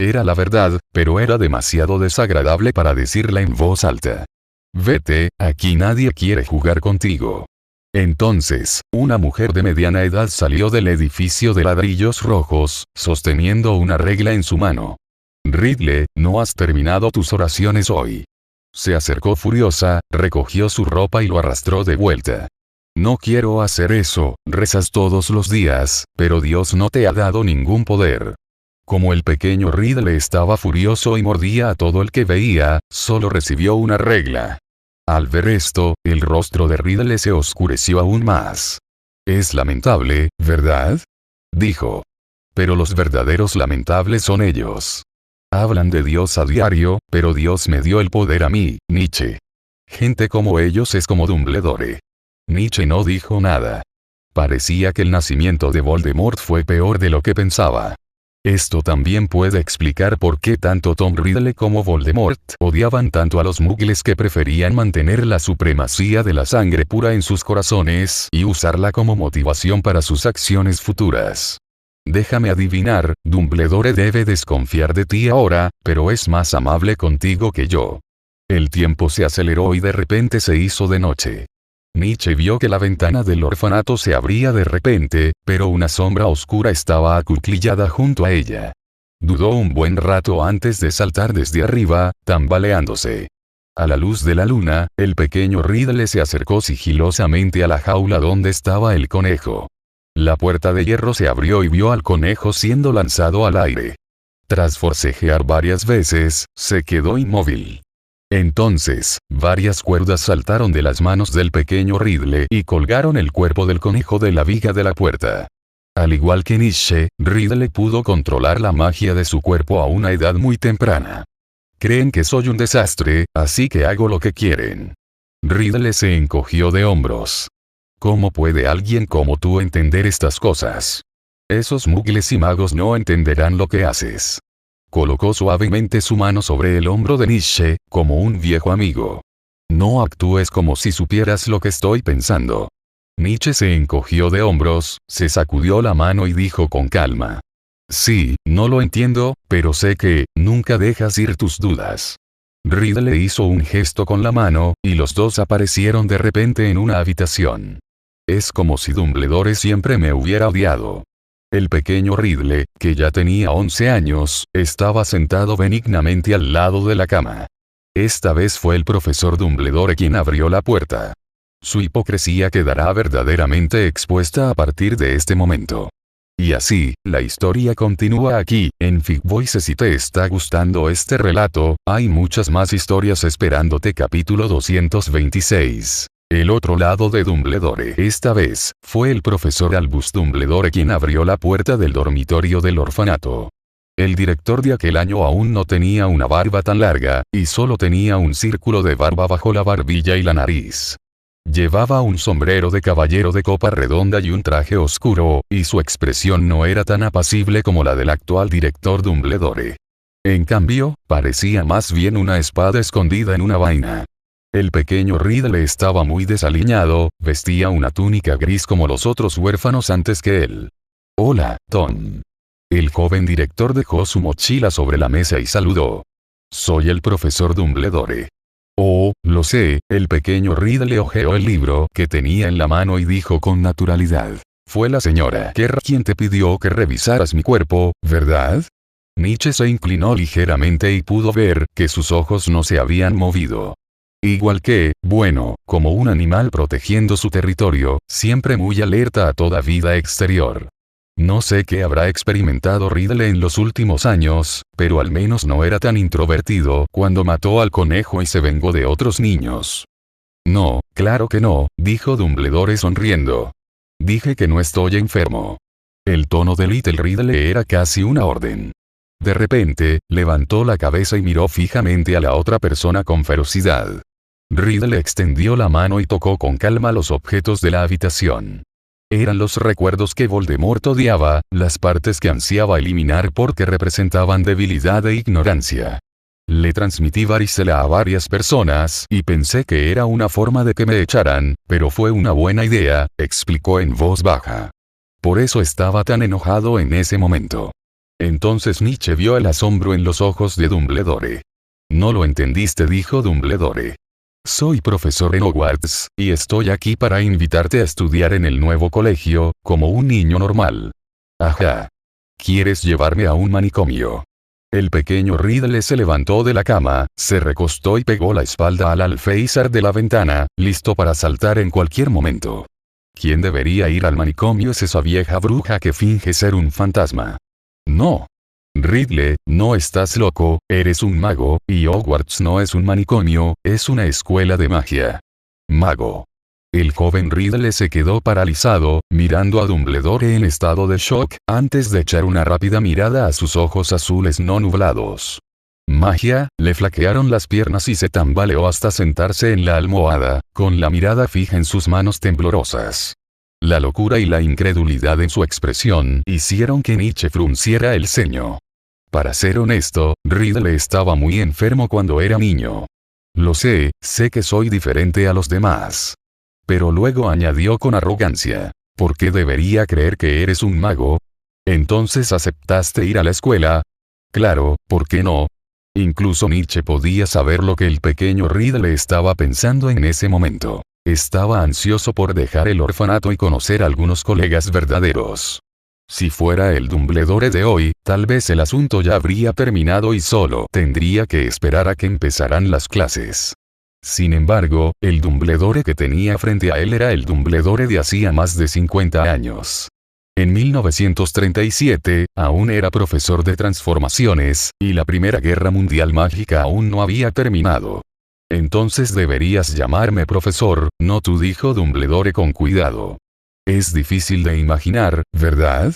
Era la verdad, pero era demasiado desagradable para decirla en voz alta. Vete, aquí nadie quiere jugar contigo. Entonces, una mujer de mediana edad salió del edificio de ladrillos rojos, sosteniendo una regla en su mano. Ridley, no has terminado tus oraciones hoy. Se acercó furiosa, recogió su ropa y lo arrastró de vuelta. No quiero hacer eso, rezas todos los días, pero Dios no te ha dado ningún poder. Como el pequeño Ridley estaba furioso y mordía a todo el que veía, solo recibió una regla. Al ver esto, el rostro de Ridley se oscureció aún más. Es lamentable, ¿verdad? Dijo. Pero los verdaderos lamentables son ellos. Hablan de Dios a diario, pero Dios me dio el poder a mí, Nietzsche. Gente como ellos es como Dumbledore. Nietzsche no dijo nada. Parecía que el nacimiento de Voldemort fue peor de lo que pensaba. Esto también puede explicar por qué tanto Tom Ridley como Voldemort odiaban tanto a los muggles, que preferían mantener la supremacía de la sangre pura en sus corazones y usarla como motivación para sus acciones futuras. Déjame adivinar, Dumbledore debe desconfiar de ti ahora, pero es más amable contigo que yo. El tiempo se aceleró y de repente se hizo de noche. Nietzsche vio que la ventana del orfanato se abría de repente, pero una sombra oscura estaba acuclillada junto a ella. Dudó un buen rato antes de saltar desde arriba, tambaleándose. A la luz de la luna, el pequeño Ridley se acercó sigilosamente a la jaula donde estaba el conejo. La puerta de hierro se abrió y vio al conejo siendo lanzado al aire. Tras forcejear varias veces, se quedó inmóvil. Entonces, varias cuerdas saltaron de las manos del pequeño Ridley y colgaron el cuerpo del conejo de la viga de la puerta. Al igual que Nietzsche, Ridley pudo controlar la magia de su cuerpo a una edad muy temprana. Creen que soy un desastre, así que hago lo que quieren. Ridley se encogió de hombros. ¿Cómo puede alguien como tú entender estas cosas? Esos muggles y magos no entenderán lo que haces. Colocó suavemente su mano sobre el hombro de Nietzsche, como un viejo amigo. No actúes como si supieras lo que estoy pensando. Nietzsche se encogió de hombros, se sacudió la mano y dijo con calma. Sí, no lo entiendo, pero sé que, nunca dejas ir tus dudas. Ridley hizo un gesto con la mano, y los dos aparecieron de repente en una habitación. Es como si Dumbledore siempre me hubiera odiado. El pequeño Ridley, que ya tenía 11 años, estaba sentado benignamente al lado de la cama. Esta vez fue el profesor Dumbledore quien abrió la puerta. Su hipocresía quedará verdaderamente expuesta a partir de este momento. Y así, la historia continúa aquí, en Fig Voices. Si te está gustando este relato, hay muchas más historias esperándote. Capítulo 226. El otro lado de Dumbledore. Esta vez, fue el profesor Albus Dumbledore quien abrió la puerta del dormitorio del orfanato. El director de aquel año aún no tenía una barba tan larga, y solo tenía un círculo de barba bajo la barbilla y la nariz. Llevaba un sombrero de caballero de copa redonda y un traje oscuro, y su expresión no era tan apacible como la del actual director Dumbledore. En cambio, parecía más bien una espada escondida en una vaina. El pequeño Ridley estaba muy desaliñado, vestía una túnica gris como los otros huérfanos antes que él. Hola, Tom. El joven director dejó su mochila sobre la mesa y saludó. Soy el profesor Dumbledore. Oh, lo sé, el pequeño Riddle hojeó el libro que tenía en la mano y dijo con naturalidad. Fue la señora Kerr quien te pidió que revisaras mi cuerpo, ¿verdad? Nietzsche se inclinó ligeramente y pudo ver que sus ojos no se habían movido. Igual que, bueno, como un animal protegiendo su territorio, siempre muy alerta a toda vida exterior. No sé qué habrá experimentado Riddle en los últimos años, pero al menos no era tan introvertido cuando mató al conejo y se vengó de otros niños. No, claro que no, dijo Dumbledore sonriendo. Dije que no estoy enfermo. El tono de Little Riddle era casi una orden. De repente, levantó la cabeza y miró fijamente a la otra persona con ferocidad. Riddle extendió la mano y tocó con calma los objetos de la habitación. Eran los recuerdos que Voldemort odiaba, las partes que ansiaba eliminar porque representaban debilidad e ignorancia. Le transmití varicela a varias personas y pensé que era una forma de que me echaran, pero fue una buena idea, explicó en voz baja. Por eso estaba tan enojado en ese momento. Entonces Nietzsche vio el asombro en los ojos de Dumbledore. No lo entendiste, dijo Dumbledore. Soy profesor en Hogwarts, y estoy aquí para invitarte a estudiar en el nuevo colegio, como un niño normal. Ajá. ¿Quieres llevarme a un manicomio? El pequeño Riddle se levantó de la cama, se recostó y pegó la espalda al alféizar de la ventana, listo para saltar en cualquier momento. ¿Quién debería ir al manicomio es esa vieja bruja que finge ser un fantasma? No. Riddle, no estás loco, eres un mago, y Hogwarts no es un manicomio, es una escuela de magia. Mago. El joven Riddle se quedó paralizado, mirando a Dumbledore en estado de shock, antes de echar una rápida mirada a sus ojos azules no nublados. Magia, le flaquearon las piernas y se tambaleó hasta sentarse en la almohada, con la mirada fija en sus manos temblorosas. La locura y la incredulidad en su expresión hicieron que Nietzsche frunciera el ceño. Para ser honesto, Riddle estaba muy enfermo cuando era niño. Lo sé que soy diferente a los demás. Pero luego añadió con arrogancia. ¿Por qué debería creer que eres un mago? ¿Entonces aceptaste ir a la escuela? Claro, ¿por qué no? Incluso Nietzsche podía saber lo que el pequeño Riddle estaba pensando en ese momento. Estaba ansioso por dejar el orfanato y conocer a algunos colegas verdaderos. Si fuera el Dumbledore de hoy, tal vez el asunto ya habría terminado y solo tendría que esperar a que empezaran las clases. Sin embargo, el Dumbledore que tenía frente a él era el Dumbledore de hacía más de 50 años. En 1937, aún era profesor de transformaciones, y la Primera Guerra Mundial Mágica aún no había terminado. Entonces deberías llamarme profesor, no tú, dijo Dumbledore con cuidado. Es difícil de imaginar, ¿verdad?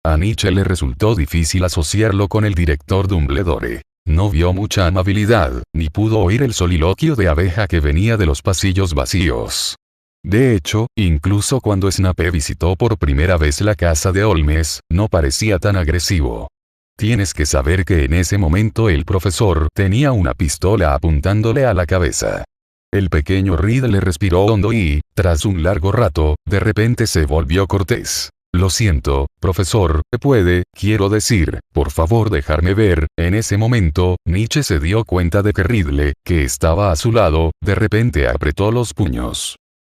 A Nietzsche le resultó difícil asociarlo con el director Dumbledore. No vio mucha amabilidad, ni pudo oír el soliloquio de abeja que venía de los pasillos vacíos. De hecho, incluso cuando Snape visitó por primera vez la casa de Holmes, no parecía tan agresivo. Tienes que saber que en ese momento el profesor tenía una pistola apuntándole a la cabeza. El pequeño Riddle respiró hondo y, tras un largo rato, de repente se volvió cortés. Lo siento, profesor, quiero decir, por favor dejarme ver. En ese momento, Nietzsche se dio cuenta de que Riddle, que estaba a su lado, de repente apretó los puños.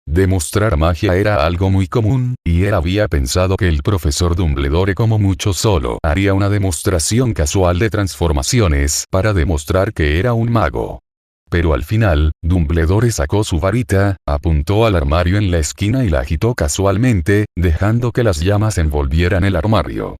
Demostrar magia era algo muy común, y él había pensado que el profesor Dumbledore como mucho solo haría una demostración casual de transformaciones para demostrar que era un mago. Pero al final, Dumbledore sacó su varita, apuntó al armario en la esquina y la agitó casualmente, dejando que las llamas envolvieran el armario.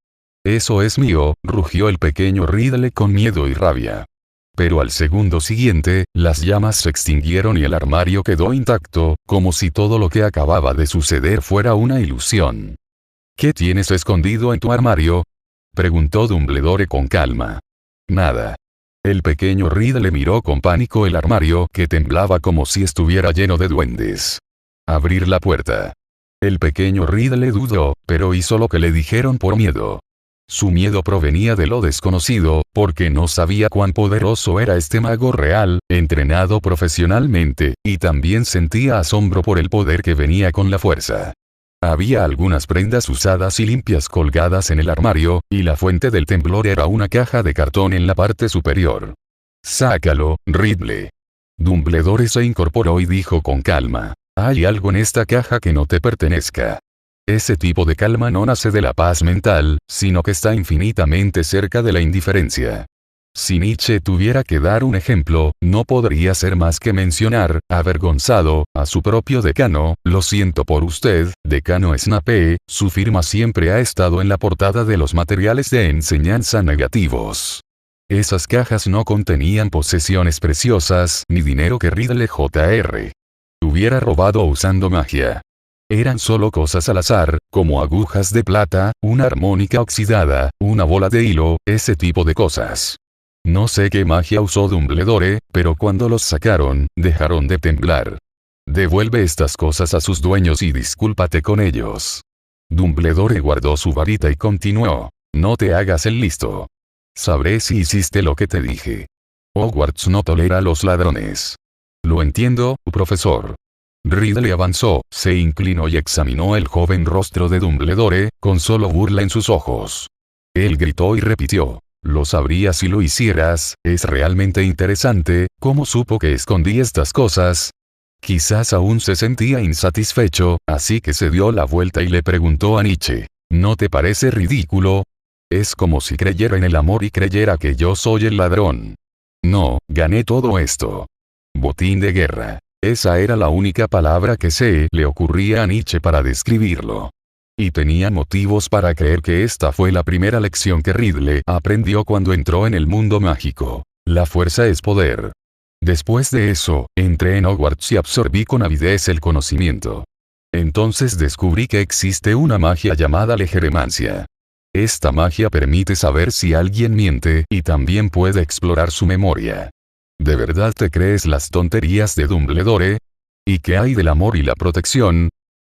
«Eso es mío», rugió el pequeño Riddle con miedo y rabia. Pero al segundo siguiente, las llamas se extinguieron y el armario quedó intacto, como si todo lo que acababa de suceder fuera una ilusión. «¿Qué tienes escondido en tu armario?», preguntó Dumbledore con calma. «Nada». El pequeño Riddle miró con pánico el armario que temblaba como si estuviera lleno de duendes. Abrir la puerta. El pequeño Riddle dudó, pero hizo lo que le dijeron por miedo. Su miedo provenía de lo desconocido, porque no sabía cuán poderoso era este mago real, entrenado profesionalmente, y también sentía asombro por el poder que venía con la fuerza. Había algunas prendas usadas y limpias colgadas en el armario, y la fuente del temblor era una caja de cartón en la parte superior. «Sácalo, Ridley». Dumbledore se incorporó y dijo con calma: «Hay algo en esta caja que no te pertenezca». Ese tipo de calma no nace de la paz mental, sino que está infinitamente cerca de la indiferencia. Si Nietzsche tuviera que dar un ejemplo, no podría ser más que mencionar, avergonzado, a su propio decano: «Lo siento por usted, decano Snape, su firma siempre ha estado en la portada de los materiales de enseñanza negativos». Esas cajas no contenían posesiones preciosas, ni dinero que Ridley Jr. hubiera robado usando magia. Eran solo cosas al azar, como agujas de plata, una armónica oxidada, una bola de hilo, ese tipo de cosas. No sé qué magia usó Dumbledore, pero cuando los sacaron, dejaron de temblar. Devuelve estas cosas a sus dueños y discúlpate con ellos. Dumbledore guardó su varita y continuó: «No te hagas el listo. Sabré si hiciste lo que te dije. Hogwarts no tolera a los ladrones». «Lo entiendo, profesor». Ridley avanzó, se inclinó y examinó el joven rostro de Dumbledore, con solo burla en sus ojos. Él gritó y repitió: «Lo sabría si lo hicieras, es realmente interesante, ¿cómo supo que escondí estas cosas?». Quizás aún se sentía insatisfecho, así que se dio la vuelta y le preguntó a Nietzsche: «¿No te parece ridículo? Es como si creyera en el amor y creyera que yo soy el ladrón. No, gané todo esto. Botín de guerra». Esa era la única palabra que se le ocurría a Nietzsche para describirlo. Y tenía motivos para creer que esta fue la primera lección que Ridley aprendió cuando entró en el mundo mágico. La fuerza es poder. Después de eso, entré en Hogwarts y absorbí con avidez el conocimiento. Entonces descubrí que existe una magia llamada legeremancia. Esta magia permite saber si alguien miente y también puede explorar su memoria. ¿De verdad te crees las tonterías de Dumbledore? ¿Y qué hay del amor y la protección?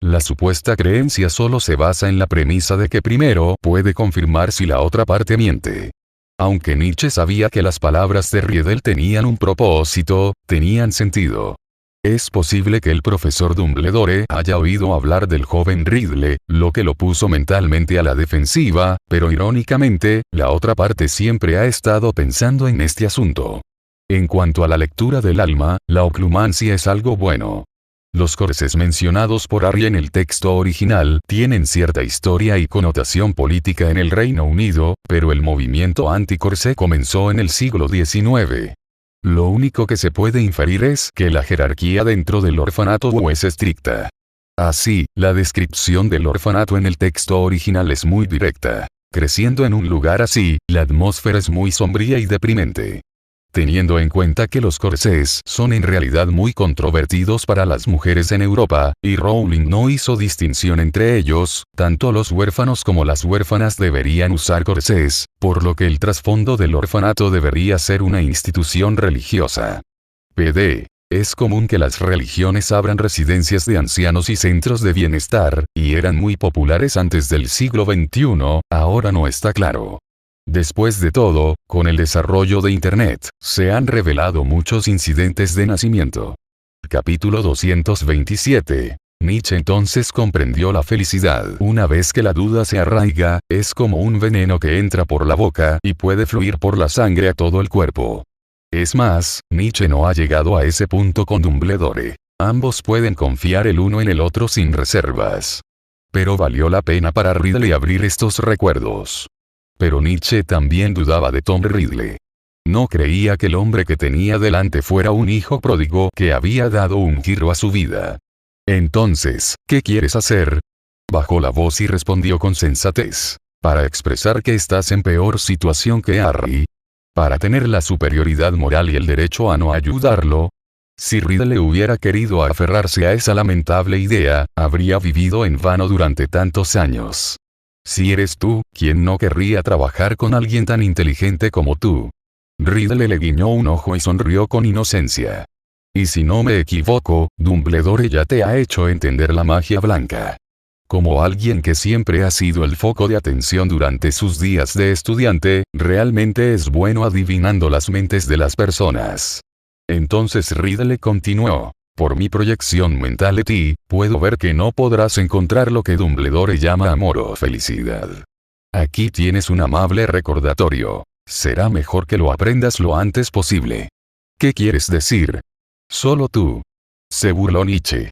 La supuesta creencia solo se basa en la premisa de que primero puede confirmar si la otra parte miente. Aunque Nietzsche sabía que las palabras de Riedel tenían un propósito, tenían sentido. Es posible que el profesor Dumbledore haya oído hablar del joven Ridley, lo que lo puso mentalmente a la defensiva, pero irónicamente, la otra parte siempre ha estado pensando en este asunto. En cuanto a la lectura del alma, la oclumancia es algo bueno. Los corsés mencionados por Harry en el texto original tienen cierta historia y connotación política en el Reino Unido, pero el movimiento anticorsé comenzó en el siglo XIX. Lo único que se puede inferir es que la jerarquía dentro del orfanato es estricta. Así, la descripción del orfanato en el texto original es muy directa. Creciendo en un lugar así, la atmósfera es muy sombría y deprimente. Teniendo en cuenta que los corsés son en realidad muy controvertidos para las mujeres en Europa, y Rowling no hizo distinción entre ellos, tanto los huérfanos como las huérfanas deberían usar corsés, por lo que el trasfondo del orfanato debería ser una institución religiosa. PD. Es común que las religiones abran residencias de ancianos y centros de bienestar, y eran muy populares antes del siglo XXI, ahora no está claro. Después de todo, con el desarrollo de Internet, se han revelado muchos incidentes de nacimiento. Capítulo 227. Nietzsche entonces comprendió la felicidad. Una vez que la duda se arraiga, es como un veneno que entra por la boca y puede fluir por la sangre a todo el cuerpo. Es más, Nietzsche no ha llegado a ese punto con Dumbledore. Ambos pueden confiar el uno en el otro sin reservas. Pero valió la pena para Ridley abrir estos recuerdos. Pero Nietzsche también dudaba de Tom Ridley. No creía que el hombre que tenía delante fuera un hijo pródigo que había dado un giro a su vida. Entonces, ¿qué quieres hacer? Bajó la voz y respondió con sensatez. Para expresar que estás en peor situación que Harry. Para tener la superioridad moral y el derecho a no ayudarlo. Si Ridley hubiera querido aferrarse a esa lamentable idea, habría vivido en vano durante tantos años. Si eres tú, ¿quién no querría trabajar con alguien tan inteligente como tú? Ridley le guiñó un ojo y sonrió con inocencia. Y si no me equivoco, Dumbledore ya te ha hecho entender la magia blanca. Como alguien que siempre ha sido el foco de atención durante sus días de estudiante, realmente es bueno adivinando las mentes de las personas. Entonces Ridley continuó. Por mi proyección mental de ti, puedo ver que no podrás encontrar lo que Dumbledore llama amor o felicidad. Aquí tienes un amable recordatorio. Será mejor que lo aprendas lo antes posible. ¿Qué quieres decir? Solo tú. Se burló Nietzsche.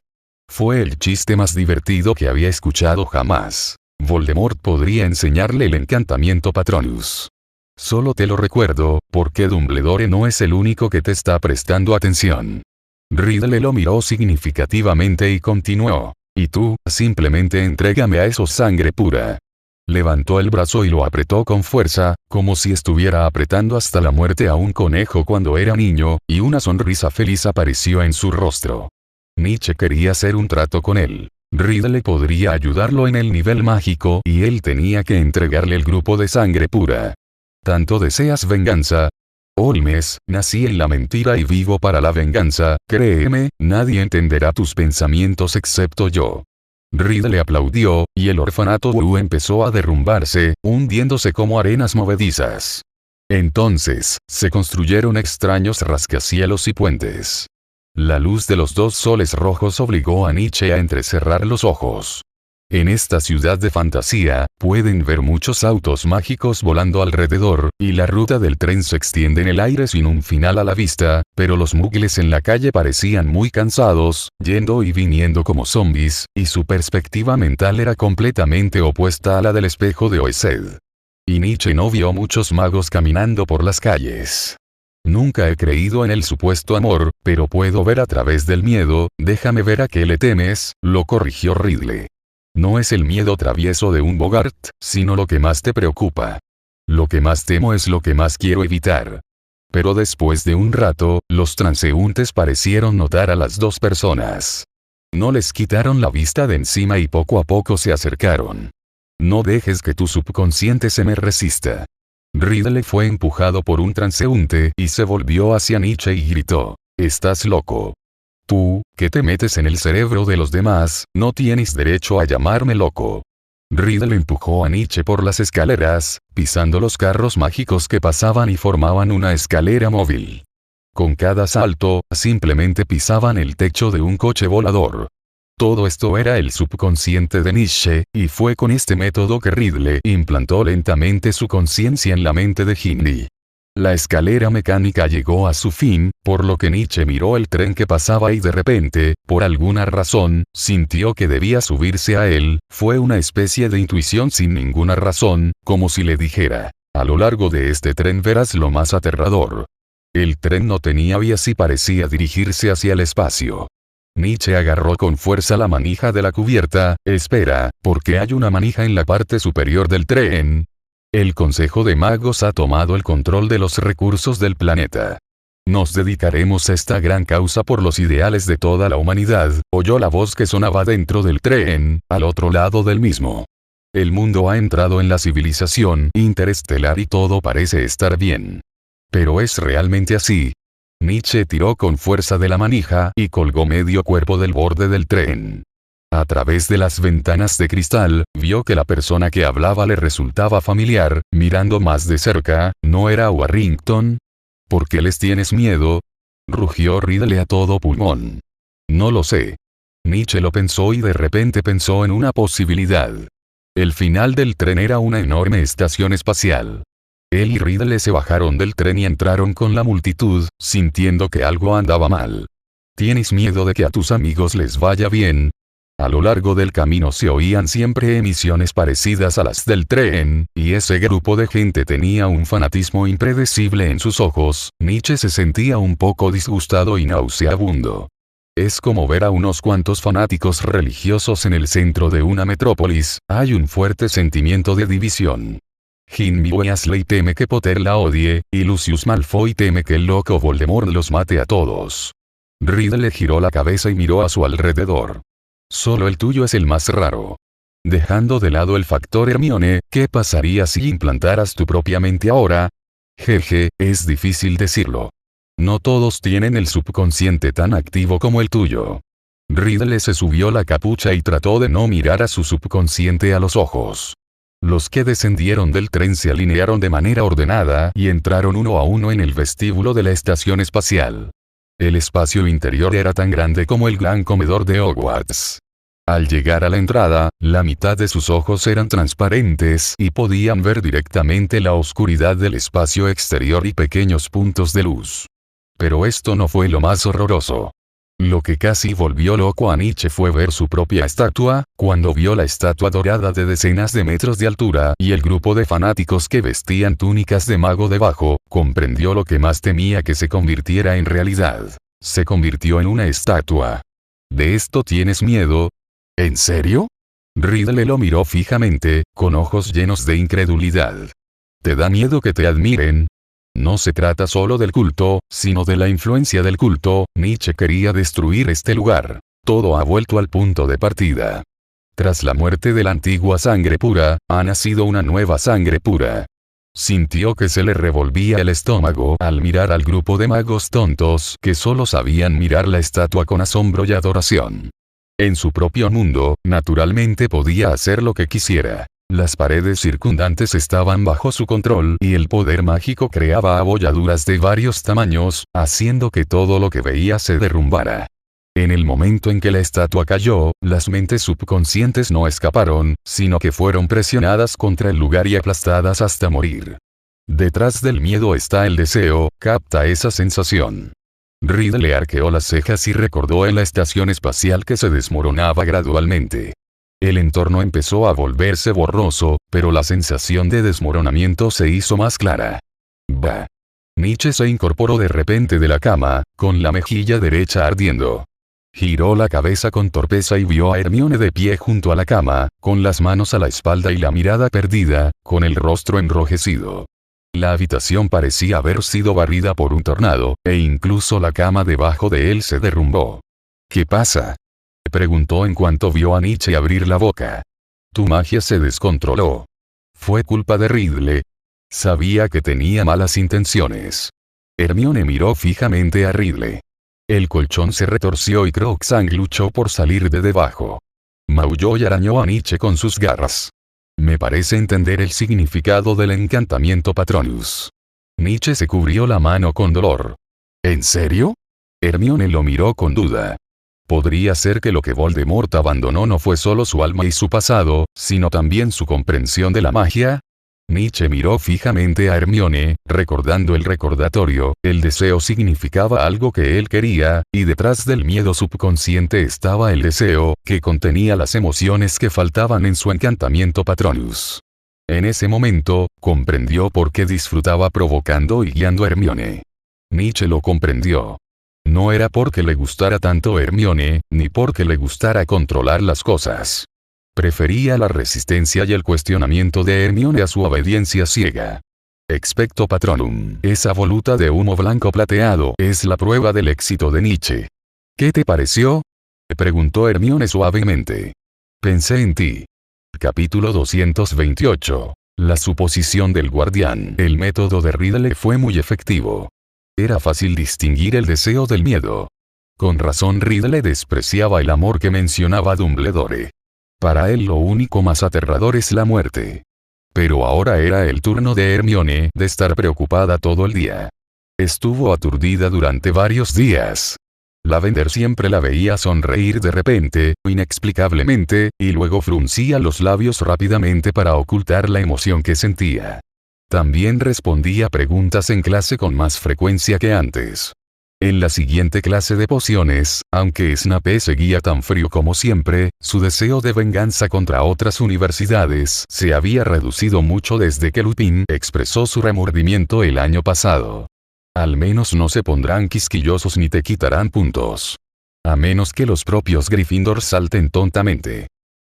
Fue el chiste más divertido que había escuchado jamás. Voldemort podría enseñarle el encantamiento Patronus. Solo te lo recuerdo, porque Dumbledore no es el único que te está prestando atención. Riddle lo miró significativamente y continuó. Y tú, simplemente entrégame a esos sangre pura. Levantó el brazo y lo apretó con fuerza, como si estuviera apretando hasta la muerte a un conejo cuando era niño, y una sonrisa feliz apareció en su rostro. Nietzsche quería hacer un trato con él. Riddle podría ayudarlo en el nivel mágico y él tenía que entregarle el grupo de sangre pura. ¿Tanto deseas venganza? Holmes, nací en la mentira y vivo para la venganza, créeme, nadie entenderá tus pensamientos excepto yo. Riddle aplaudió, y el orfanato Blue empezó a derrumbarse, hundiéndose como arenas movedizas. Entonces, se construyeron extraños rascacielos y puentes. La luz de los dos soles rojos obligó a Nietzsche a entrecerrar los ojos. En esta ciudad de fantasía, pueden ver muchos autos mágicos volando alrededor, y la ruta del tren se extiende en el aire sin un final a la vista, pero los muggles en la calle parecían muy cansados, yendo y viniendo como zombies, y su perspectiva mental era completamente opuesta a la del espejo de Oesed. Y Nietzsche no vio muchos magos caminando por las calles. Nunca he creído en el supuesto amor, pero puedo ver a través del miedo, déjame ver a qué le temes, lo corrigió Riddle. No es el miedo travieso de un Bogart, sino lo que más te preocupa. Lo que más temo es lo que más quiero evitar. Pero después de un rato, los transeúntes parecieron notar a las dos personas. No les quitaron la vista de encima y poco a poco se acercaron. No dejes que tu subconsciente se me resista. Riddle fue empujado por un transeúnte y se volvió hacia Nietzsche y gritó: «Estás loco. Tú, que te metes en el cerebro de los demás, no tienes derecho a llamarme loco». Riddle empujó a Nietzsche por las escaleras, pisando los carros mágicos que pasaban y formaban una escalera móvil. Con cada salto, simplemente pisaban el techo de un coche volador. Todo esto era el subconsciente de Nietzsche, y fue con este método que Riddle implantó lentamente su conciencia en la mente de Ginny. La escalera mecánica llegó a su fin, por lo que Nietzsche miró el tren que pasaba y de repente, por alguna razón, sintió que debía subirse a él. Fue una especie de intuición sin ninguna razón, como si le dijera: «A lo largo de este tren verás lo más aterrador». El tren no tenía vías y parecía dirigirse hacia el espacio. Nietzsche agarró con fuerza la manija de la cubierta. «Espera, ¿por qué hay una manija en la parte superior del tren?» El Consejo de Magos ha tomado el control de los recursos del planeta. Nos dedicaremos a esta gran causa por los ideales de toda la humanidad, oyó la voz que sonaba dentro del tren, al otro lado del mismo. El mundo ha entrado en la civilización interestelar y todo parece estar bien. ¿Pero es realmente así? Nietzsche tiró con fuerza de la manija y colgó medio cuerpo del borde del tren. A través de las ventanas de cristal, vio que la persona que hablaba le resultaba familiar. Mirando más de cerca, ¿no era Warrington? ¿Por qué les tienes miedo?, rugió Riddle a todo pulmón. No lo sé. Nietzsche lo pensó y de repente pensó en una posibilidad. El final del tren era una enorme estación espacial. Él y Riddle se bajaron del tren y entraron con la multitud, sintiendo que algo andaba mal. ¿Tienes miedo de que a tus amigos les vaya bien? A lo largo del camino se oían siempre emisiones parecidas a las del tren, y ese grupo de gente tenía un fanatismo impredecible en sus ojos. Nietzsche se sentía un poco disgustado y nauseabundo. Es como ver a unos cuantos fanáticos religiosos en el centro de una metrópolis. Hay un fuerte sentimiento de división. Ginny Weasley teme que Potter la odie, y Lucius Malfoy teme que el loco Voldemort los mate a todos. Riddle giró la cabeza y miró a su alrededor. Solo el tuyo es el más raro. Dejando de lado el factor Hermione, ¿qué pasaría si implantaras tu propia mente ahora? Jeje, es difícil decirlo. No todos tienen el subconsciente tan activo como el tuyo. Riddle se subió la capucha y trató de no mirar a su subconsciente a los ojos. Los que descendieron del tren se alinearon de manera ordenada y entraron uno a uno en el vestíbulo de la estación espacial. El espacio interior era tan grande como el gran comedor de Hogwarts. Al llegar a la entrada, la mitad de sus ojos eran transparentes y podían ver directamente la oscuridad del espacio exterior y pequeños puntos de luz. Pero esto no fue lo más horroroso. Lo que casi volvió loco a Nietzsche fue ver su propia estatua, cuando vio la estatua dorada de decenas de metros de altura y el grupo de fanáticos que vestían túnicas de mago debajo, comprendió lo que más temía que se convirtiera en realidad. Se convirtió en una estatua. ¿De esto tienes miedo? ¿En serio? Riddle lo miró fijamente, con ojos llenos de incredulidad. ¿Te da miedo que te admiren? No se trata solo del culto, sino de la influencia del culto. Nietzsche quería destruir este lugar. Todo ha vuelto al punto de partida. Tras la muerte de la antigua sangre pura, ha nacido una nueva sangre pura. Sintió que se le revolvía el estómago al mirar al grupo de magos tontos que solo sabían mirar la estatua con asombro y adoración. En su propio mundo, naturalmente podía hacer lo que quisiera. Las paredes circundantes estaban bajo su control y el poder mágico creaba abolladuras de varios tamaños, haciendo que todo lo que veía se derrumbara. En el momento en que la estatua cayó, las mentes subconscientes no escaparon, sino que fueron presionadas contra el lugar y aplastadas hasta morir. Detrás del miedo está el deseo, capta esa sensación. Riddle arqueó las cejas y recordó en la estación espacial que se desmoronaba gradualmente. El entorno empezó a volverse borroso, pero la sensación de desmoronamiento se hizo más clara. Bah. Nietzsche se incorporó de repente de la cama, con la mejilla derecha ardiendo. Giró la cabeza con torpeza y vio a Hermione de pie junto a la cama, con las manos a la espalda y la mirada perdida, con el rostro enrojecido. La habitación parecía haber sido barrida por un tornado, e incluso la cama debajo de él se derrumbó. ¿Qué pasa?, preguntó en cuanto vio a Nietzsche abrir la boca. Tu magia se descontroló. Fue culpa de Riddle. Sabía que tenía malas intenciones. Hermione miró fijamente a Riddle. El colchón se retorció y Crookshank luchó por salir de debajo. Maulló y arañó a Nietzsche con sus garras. Me parece entender el significado del encantamiento Patronus. Nietzsche se cubrió la mano con dolor. ¿En serio? Hermione lo miró con duda. Podría ser que lo que Voldemort abandonó no fue solo su alma y su pasado, sino también su comprensión de la magia. Nietzsche miró fijamente a Hermione, recordando el recordatorio. El deseo significaba algo que él quería, y detrás del miedo subconsciente estaba el deseo, que contenía las emociones que faltaban en su encantamiento Patronus. En ese momento, comprendió por qué disfrutaba provocando y guiando a Hermione. Nietzsche lo comprendió. No era porque le gustara tanto Hermione, ni porque le gustara controlar las cosas. Prefería la resistencia y el cuestionamiento de Hermione a su obediencia ciega. Expecto Patronum, esa voluta de humo blanco plateado, es la prueba del éxito de Nietzsche. ¿Qué te pareció?, preguntó Hermione suavemente. Pensé en ti. Capítulo 228. La suposición del guardián. El método de Riddle fue muy efectivo. Era fácil distinguir el deseo del miedo. Con razón Riddle despreciaba el amor que mencionaba Dumbledore. Para él lo único más aterrador es la muerte. Pero ahora era el turno de Hermione de estar preocupada todo el día. Estuvo aturdida durante varios días. Lavender siempre la veía sonreír de repente, inexplicablemente, y luego fruncía los labios rápidamente para ocultar la emoción que sentía. También respondía preguntas en clase con más frecuencia que antes. En la siguiente clase de pociones, aunque Snape seguía tan frío como siempre, su deseo de venganza contra otras universidades se había reducido mucho desde que Lupin expresó su remordimiento el año pasado. Al menos no se pondrán quisquillosos ni te quitarán puntos. A menos que los propios Gryffindor salten tontamente.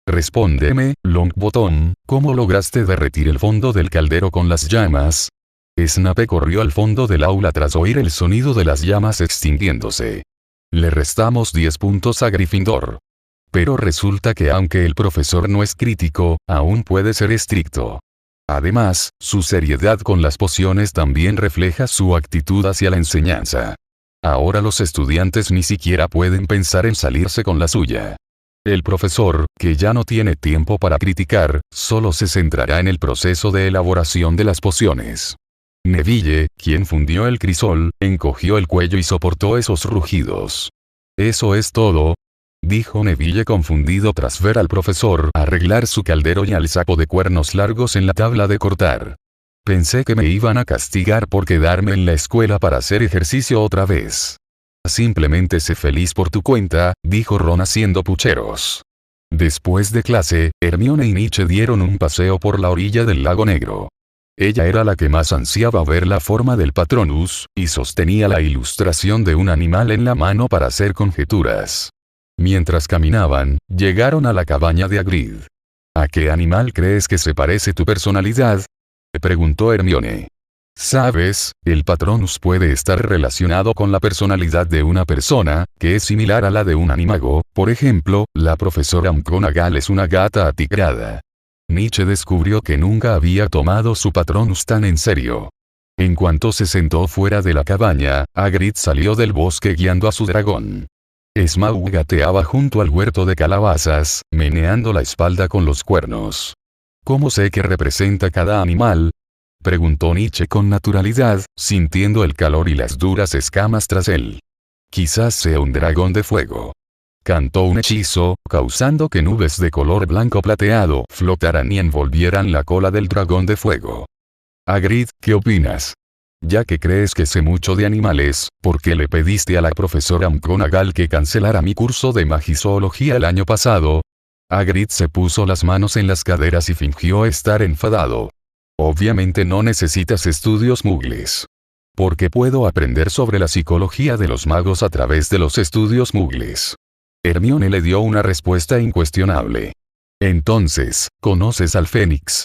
Respóndeme, Longbottom, ¿cómo lograste derretir el fondo del caldero con las llamas? Snape corrió al fondo del aula tras oír el sonido de las llamas extinguiéndose. Le restamos 10 puntos a Gryffindor. Pero resulta que aunque el profesor no es crítico, aún puede ser estricto. Además, su seriedad con las pociones también refleja su actitud hacia la enseñanza. Ahora los estudiantes ni siquiera pueden pensar en salirse con la suya. El profesor, que ya no tiene tiempo para criticar, solo se centrará en el proceso de elaboración de las pociones. Neville, quien fundió el crisol, encogió el cuello y soportó esos rugidos. ¿Eso es todo?, dijo Neville confundido tras ver al profesor arreglar su caldero y al sapo de cuernos largos en la tabla de cortar. Pensé que me iban a castigar por quedarme en la escuela para hacer ejercicio otra vez. Simplemente sé feliz por tu cuenta, dijo Ron haciendo pucheros. Después de clase, Hermione y Nietzsche dieron un paseo por la orilla del lago Negro. Ella era la que más ansiaba ver la forma del Patronus, y sostenía la ilustración de un animal en la mano para hacer conjeturas. Mientras caminaban, llegaron a la cabaña de Hagrid. ¿A qué animal crees que se parece tu personalidad?, preguntó Hermione. Sabes, el Patronus puede estar relacionado con la personalidad de una persona, que es similar a la de un animago. Por ejemplo, la profesora McGonagall es una gata atigrada. Nietzsche descubrió que nunca había tomado su Patronus tan en serio. En cuanto se sentó fuera de la cabaña, Hagrid salió del bosque guiando a su dragón. Smaug gateaba junto al huerto de calabazas, meneando la espalda con los cuernos. ¿Cómo sé qué representa cada animal?, preguntó Nietzsche con naturalidad, sintiendo el calor y las duras escamas tras él. Quizás sea un dragón de fuego. Cantó un hechizo, causando que nubes de color blanco plateado flotaran y envolvieran la cola del dragón de fuego. Hagrid, ¿qué opinas? Ya que crees que sé mucho de animales, ¿por qué le pediste a la profesora McGonagall que cancelara mi curso de magizoología el año pasado? Hagrid se puso las manos en las caderas y fingió estar enfadado. Obviamente no necesitas estudios muggles. Porque puedo aprender sobre la psicología de los magos a través de los estudios muggles. Hermione le dio una respuesta incuestionable. Entonces, ¿conoces al Fénix?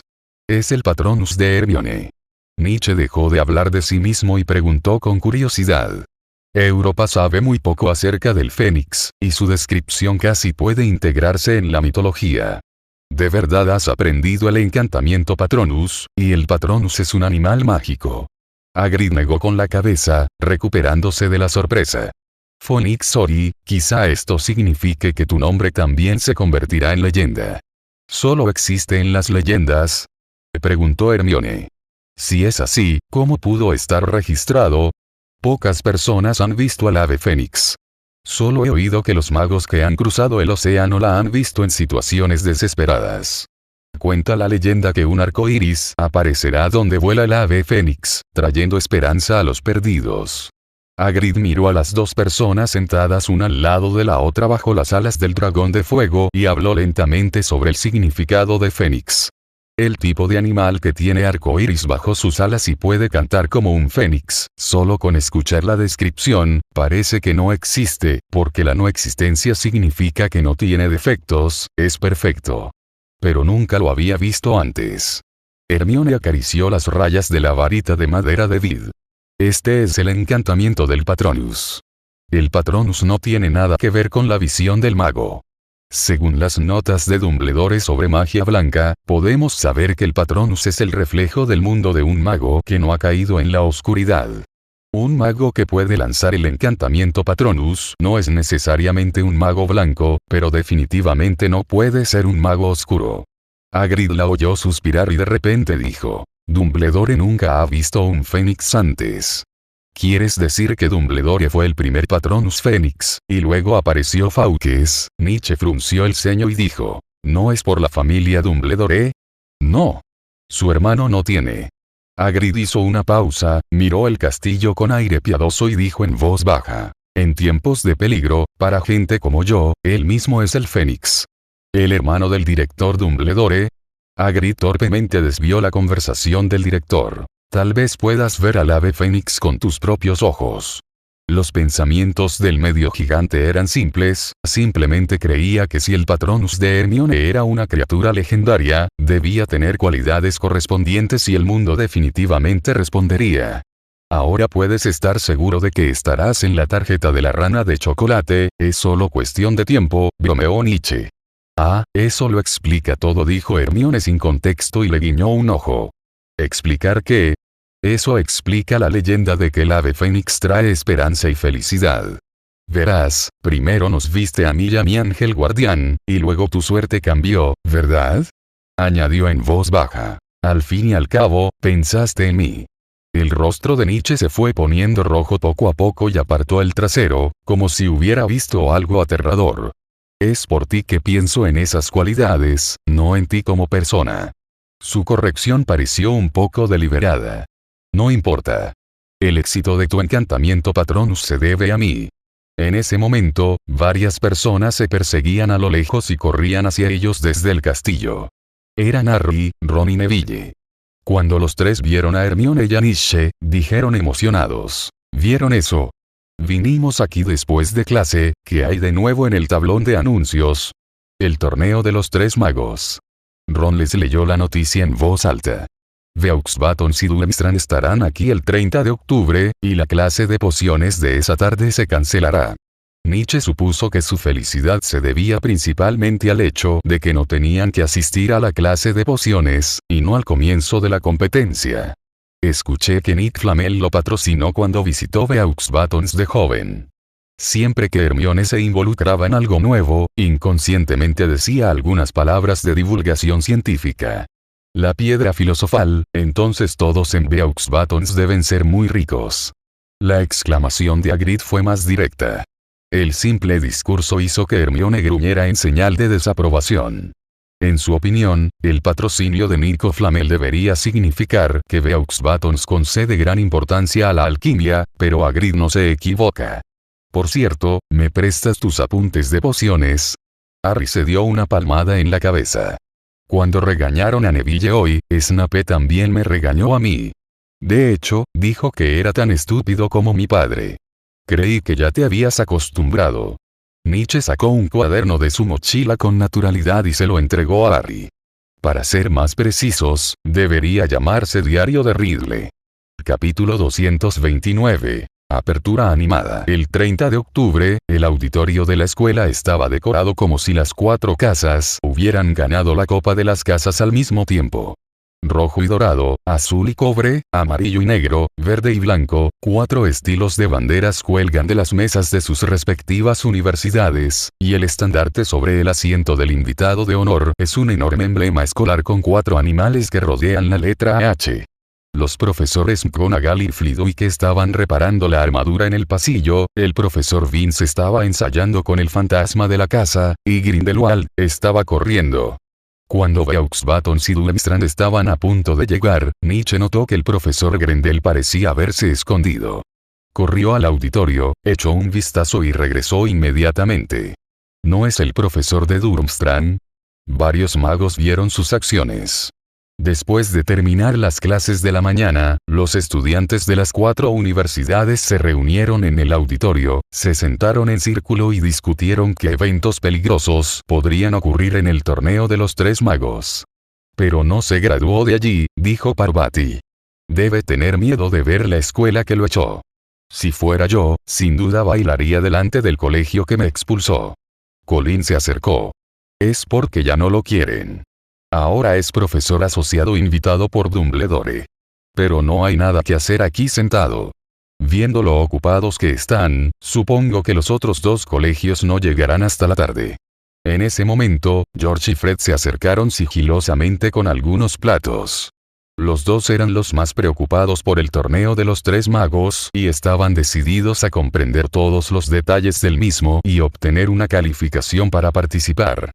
Es el Patronus de Hermione. Nietzsche dejó de hablar de sí mismo y preguntó con curiosidad. Europa sabe muy poco acerca del Fénix, y su descripción casi puede integrarse en la mitología. ¿De verdad has aprendido el encantamiento Patronus, y el Patronus es un animal mágico? Hagrid negó con la cabeza, recuperándose de la sorpresa. Phoenix Ori, quizá esto signifique que tu nombre también se convertirá en leyenda. ¿Solo existe en las leyendas?, preguntó Hermione. Si es así, ¿cómo pudo estar registrado? Pocas personas han visto al ave fénix. Solo he oído que los magos que han cruzado el océano la han visto en situaciones desesperadas. Cuenta la leyenda que un arco iris aparecerá donde vuela el ave fénix, trayendo esperanza a los perdidos. Hagrid miró a las dos personas sentadas una al lado de la otra bajo las alas del dragón de fuego y habló lentamente sobre el significado de fénix. El tipo de animal que tiene arco iris bajo sus alas y puede cantar como un fénix, solo con escuchar la descripción, parece que no existe, porque la no existencia significa que no tiene defectos, es perfecto. Pero nunca lo había visto antes. Hermione acarició las rayas de la varita de madera de vid. Este es el encantamiento del Patronus. El Patronus no tiene nada que ver con la visión del mago. Según las notas de Dumbledore sobre magia blanca, podemos saber que el Patronus es el reflejo del mundo de un mago que no ha caído en la oscuridad. Un mago que puede lanzar el encantamiento Patronus no es necesariamente un mago blanco, pero definitivamente no puede ser un mago oscuro. Hagrid la oyó suspirar y de repente dijo, Dumbledore nunca ha visto un fénix antes. ¿Quieres decir que Dumbledore fue el primer Patronus Fénix, y luego apareció Fawkes? Nietzsche frunció el ceño y dijo, ¿no es por la familia Dumbledore? No. Su hermano no tiene. Hagrid hizo una pausa, miró el castillo con aire piadoso y dijo en voz baja, en tiempos de peligro, para gente como yo, él mismo es el Fénix. ¿El hermano del director Dumbledore? Hagrid torpemente desvió la conversación del director. Tal vez puedas ver al ave fénix con tus propios ojos. Los pensamientos del medio gigante eran simples, simplemente creía que si el Patronus de Hermione era una criatura legendaria, debía tener cualidades correspondientes y el mundo definitivamente respondería. Ahora puedes estar seguro de que estarás en la tarjeta de la rana de chocolate, es solo cuestión de tiempo, bromeó Nietzsche. Ah, eso lo explica todo, dijo Hermione sin contexto y le guiñó un ojo. ¿Explicar qué? Eso explica la leyenda de que el ave fénix trae esperanza y felicidad. Verás, primero nos viste a mí y a mi ángel guardián, y luego tu suerte cambió, ¿verdad? Añadió en voz baja. Al fin y al cabo, pensaste en mí. El rostro de Nietzsche se fue poniendo rojo poco a poco y apartó el trasero, como si hubiera visto algo aterrador. Es por ti que pienso en esas cualidades, no en ti como persona. Su corrección pareció un poco deliberada. No importa. El éxito de tu encantamiento Patronus se debe a mí. En ese momento, varias personas se perseguían a lo lejos y corrían hacia ellos desde el castillo. Eran Harry, Ron y Neville. Cuando los tres vieron a Hermione y a Nietzsche, dijeron emocionados: ¿Vieron eso? Vinimos aquí después de clase, ¿qué hay de nuevo en el tablón de anuncios? El torneo de los tres magos. Ron les leyó la noticia en voz alta. Vaux Batons y Durmstrang estarán aquí el 30 de octubre, y la clase de pociones de esa tarde se cancelará. Nietzsche supuso que su felicidad se debía principalmente al hecho de que no tenían que asistir a la clase de pociones, y no al comienzo de la competencia. Escuché que Nick Flamel lo patrocinó cuando visitó Vaux Batons de joven. Siempre que Hermione se involucraba en algo nuevo, inconscientemente decía algunas palabras de divulgación científica. La piedra filosofal, entonces todos en Vaux Batons deben ser muy ricos. La exclamación de Hagrid fue más directa. El simple discurso hizo que Hermione gruñera en señal de desaprobación. En su opinión, el patrocinio de Nico Flamel debería significar que Vaux Batons concede gran importancia a la alquimia, pero Hagrid no se equivoca. Por cierto, ¿me prestas tus apuntes de pociones? Harry se dio una palmada en la cabeza. Cuando regañaron a Neville hoy, Snape también me regañó a mí. De hecho, dijo que era tan estúpido como mi padre. Creí que ya te habías acostumbrado. Nietzsche sacó un cuaderno de su mochila con naturalidad y se lo entregó a Harry. Para ser más precisos, debería llamarse Diario de Ridley. Capítulo 229. Apertura animada. El 30 de octubre, el auditorio de la escuela estaba decorado como si las 4 casas hubieran ganado la Copa de las Casas al mismo tiempo. Rojo y dorado, azul y cobre, amarillo y negro, verde y blanco, 4 estilos de banderas cuelgan de las mesas de sus respectivas universidades, y el estandarte sobre el asiento del invitado de honor es un enorme emblema escolar con 4 animales que rodean la letra H. Los profesores McGonagall y Flitwick estaban reparando la armadura en el pasillo, el profesor Vince estaba ensayando con el fantasma de la casa, y Grindelwald estaba corriendo. Cuando Vaux Batons y Durmstrang estaban a punto de llegar, Nietzsche notó que el profesor Grendel parecía haberse escondido. Corrió al auditorio, echó un vistazo y regresó inmediatamente. ¿No es el profesor de Durmstrang? Varios magos vieron sus acciones. Después de terminar las clases de la mañana, los estudiantes de las 4 universidades se reunieron en el auditorio, se sentaron en círculo y discutieron qué eventos peligrosos podrían ocurrir en el torneo de los 3 magos. Pero no se graduó de allí, dijo Parvati. Debe tener miedo de ver la escuela que lo echó. Si fuera yo, sin duda bailaría delante del colegio que me expulsó. Colin se acercó. Es porque ya no lo quieren. Ahora es profesor asociado invitado por Dumbledore. Pero no hay nada que hacer aquí sentado. Viendo lo ocupados que están, supongo que los otros 2 colegios no llegarán hasta la tarde. En ese momento, George y Fred se acercaron sigilosamente con algunos platos. Los 2 eran los más preocupados por el torneo de los 3 magos y estaban decididos a comprender todos los detalles del mismo y obtener una calificación para participar.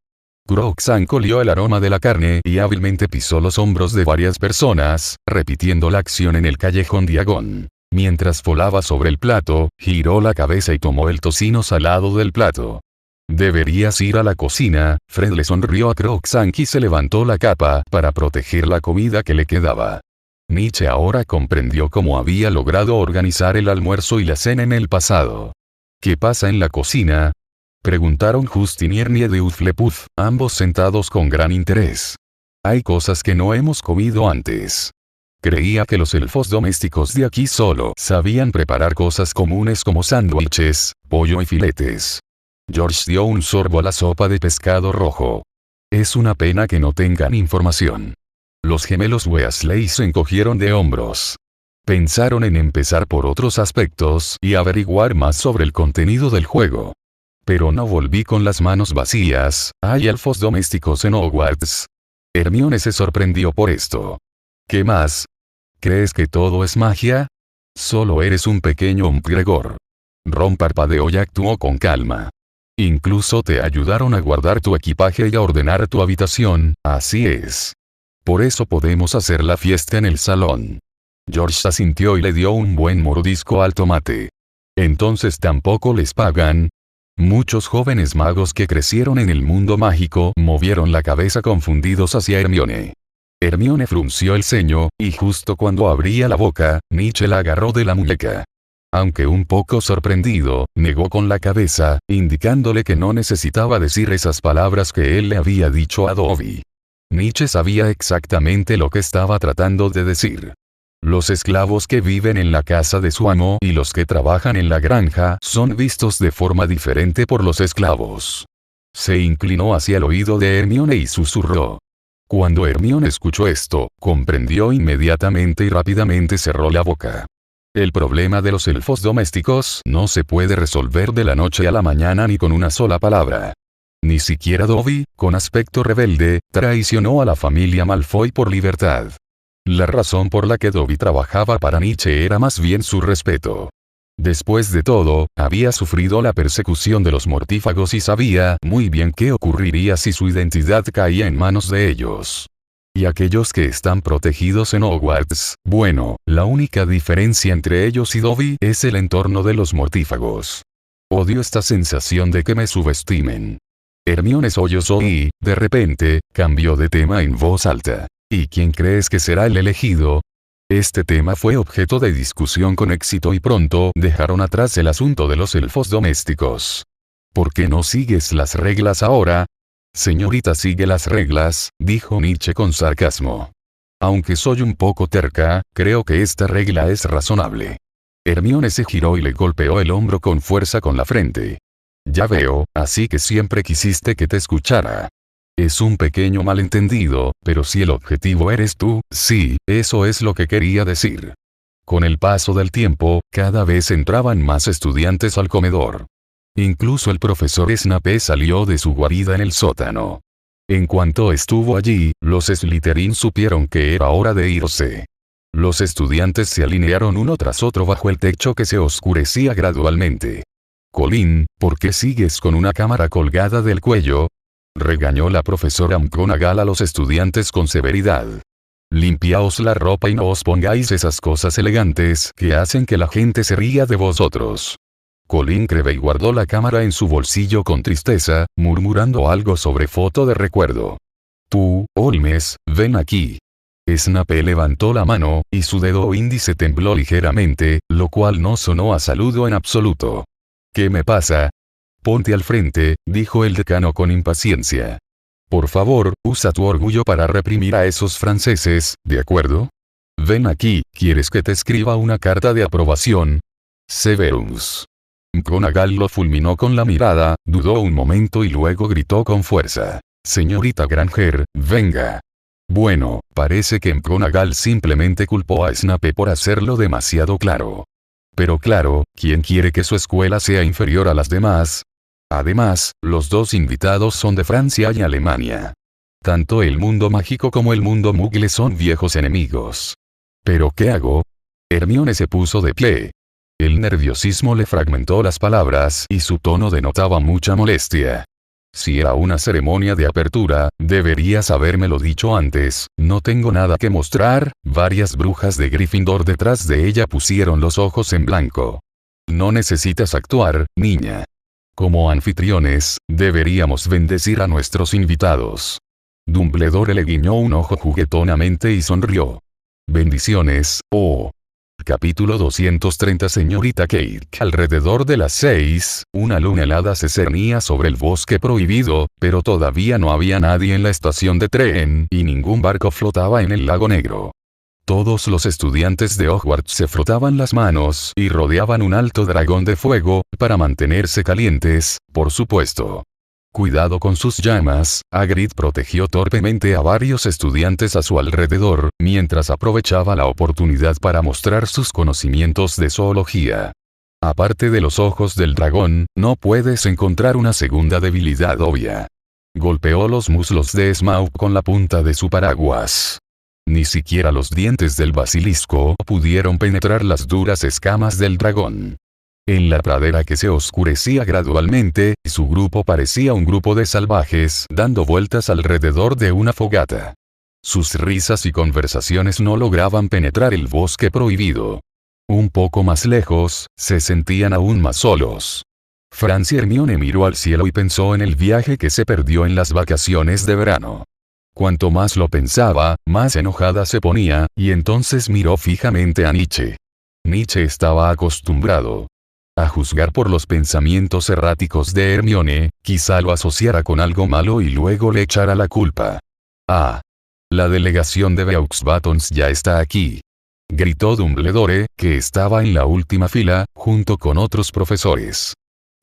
Crookshank olió el aroma de la carne y hábilmente pisó los hombros de varias personas, repitiendo la acción en el callejón Diagon. Mientras volaba sobre el plato, giró la cabeza y tomó el tocino salado del plato. Deberías ir a la cocina. Fred le sonrió a Crookshank y se levantó la capa para proteger la comida que le quedaba. Nietzsche ahora comprendió cómo había logrado organizar el almuerzo y la cena en el pasado. ¿Qué pasa en la cocina?, preguntaron Justin y Ernie de Hufflepuff, ambos sentados con gran interés. Hay cosas que no hemos comido antes. Creía que los elfos domésticos de aquí solo sabían preparar cosas comunes como sándwiches, pollo y filetes. George dio un sorbo a la sopa de pescado rojo. Es una pena que no tengan información. Los gemelos Weasley se encogieron de hombros. Pensaron en empezar por otros aspectos y averiguar más sobre el contenido del juego. Pero no volví con las manos vacías. ¿Hay elfos domésticos en Hogwarts? Hermione se sorprendió por esto. ¿Qué más? ¿Crees que todo es magia? Solo eres un pequeño McGregor. Ron parpadeó y actuó con calma. Incluso te ayudaron a guardar tu equipaje y a ordenar tu habitación, así es. Por eso podemos hacer la fiesta en el salón. George asintió y le dio un buen mordisco al tomate. ¿Entonces tampoco les pagan? Muchos jóvenes magos que crecieron en el mundo mágico movieron la cabeza confundidos hacia Hermione. Hermione frunció el ceño, y justo cuando abría la boca, Nietzsche la agarró de la muñeca. Aunque un poco sorprendido, negó con la cabeza, indicándole que no necesitaba decir esas palabras que él le había dicho a Dobby. Nietzsche sabía exactamente lo que estaba tratando de decir. Los esclavos que viven en la casa de su amo y los que trabajan en la granja son vistos de forma diferente por los esclavos. Se inclinó hacia el oído de Hermione y susurró. Cuando Hermione escuchó esto, comprendió inmediatamente y rápidamente cerró la boca. El problema de los elfos domésticos no se puede resolver de la noche a la mañana ni con una sola palabra. Ni siquiera Dobby, con aspecto rebelde, traicionó a la familia Malfoy por libertad. La razón por la que Dobby trabajaba para Nietzsche era más bien su respeto. Después de todo, había sufrido la persecución de los mortífagos y sabía muy bien qué ocurriría si su identidad caía en manos de ellos. Y aquellos que están protegidos en Hogwarts, bueno, la única diferencia entre ellos y Dobby es el entorno de los mortífagos. Odio esta sensación de que me subestimen. Hermione sollozó y, de repente, cambió de tema en voz alta. ¿Y quién crees que será el elegido? Este tema fue objeto de discusión con éxito y pronto dejaron atrás el asunto de los elfos domésticos. ¿Por qué no sigues las reglas ahora? Señorita sigue las reglas, dijo Nietzsche con sarcasmo. Aunque soy un poco terca, creo que esta regla es razonable. Hermione se giró y le golpeó el hombro con fuerza con la frente. Ya veo, así que siempre quisiste que te escuchara. Es un pequeño malentendido, pero si el objetivo eres tú, sí, eso es lo que quería decir. Con el paso del tiempo, cada vez entraban más estudiantes al comedor. Incluso el profesor Snape salió de su guarida en el sótano. En cuanto estuvo allí, los Slytherin supieron que era hora de irse. Los estudiantes se alinearon uno tras otro bajo el techo que se oscurecía gradualmente. Colin, ¿por qué sigues con una cámara colgada del cuello? Regañó la profesora McGonagall a los estudiantes con severidad. Limpiaos la ropa y no os pongáis esas cosas elegantes que hacen que la gente se ría de vosotros. Colin Creevey guardó la cámara en su bolsillo con tristeza, murmurando algo sobre foto de recuerdo. Tú, Holmes, ven aquí. Snape levantó la mano, y su dedo índice tembló ligeramente, lo cual no sonó a saludo en absoluto. ¿Qué me pasa? Ponte al frente, dijo el decano con impaciencia. Por favor, usa tu orgullo para reprimir a esos franceses, ¿de acuerdo? Ven aquí, ¿quieres que te escriba una carta de aprobación? Severus. McGonagall lo fulminó con la mirada, dudó un momento y luego gritó con fuerza. Señorita Granger, venga. Bueno, parece que McGonagall simplemente culpó a Snape por hacerlo demasiado claro. Pero claro, ¿quién quiere que su escuela sea inferior a las demás? Además, los dos invitados son de Francia y Alemania. Tanto el mundo mágico como el mundo muggle son viejos enemigos. ¿Pero qué hago? Hermione se puso de pie. El nerviosismo le fragmentó las palabras y su tono denotaba mucha molestia. Si era una ceremonia de apertura, deberías habérmelo dicho antes, no tengo nada que mostrar. Varias brujas de Gryffindor detrás de ella pusieron los ojos en blanco. No necesitas actuar, niña. Como anfitriones, deberíamos bendecir a nuestros invitados. Dumbledore le guiñó un ojo juguetonamente y sonrió. Bendiciones, oh. Capítulo 230. Señorita Kate. Alrededor de las 6, una luna helada se cernía sobre el bosque prohibido, pero todavía no había nadie en la estación de tren, y ningún barco flotaba en el lago negro. Todos los estudiantes de Hogwarts se frotaban las manos y rodeaban un alto dragón de fuego, para mantenerse calientes, por supuesto. Cuidado con sus llamas, Hagrid protegió torpemente a varios estudiantes a su alrededor, mientras aprovechaba la oportunidad para mostrar sus conocimientos de zoología. Aparte de los ojos del dragón, no puedes encontrar una segunda debilidad obvia. Golpeó los muslos de Smaug con la punta de su paraguas. Ni siquiera los dientes del basilisco pudieron penetrar las duras escamas del dragón. En la pradera que se oscurecía gradualmente, su grupo parecía un grupo de salvajes dando vueltas alrededor de una fogata. Sus risas y conversaciones no lograban penetrar el bosque prohibido. Un poco más lejos, se sentían aún más solos. Franz y Hermione miró al cielo y pensó en el viaje que se perdió en las vacaciones de verano. Cuanto más lo pensaba, más enojada se ponía, y entonces miró fijamente a Nietzsche. Nietzsche estaba acostumbrado a juzgar por los pensamientos erráticos de Hermione, quizá lo asociara con algo malo y luego le echara la culpa. «Ah. La delegación de Beauxbatons ya está aquí», gritó Dumbledore, que estaba en la última fila, junto con otros profesores.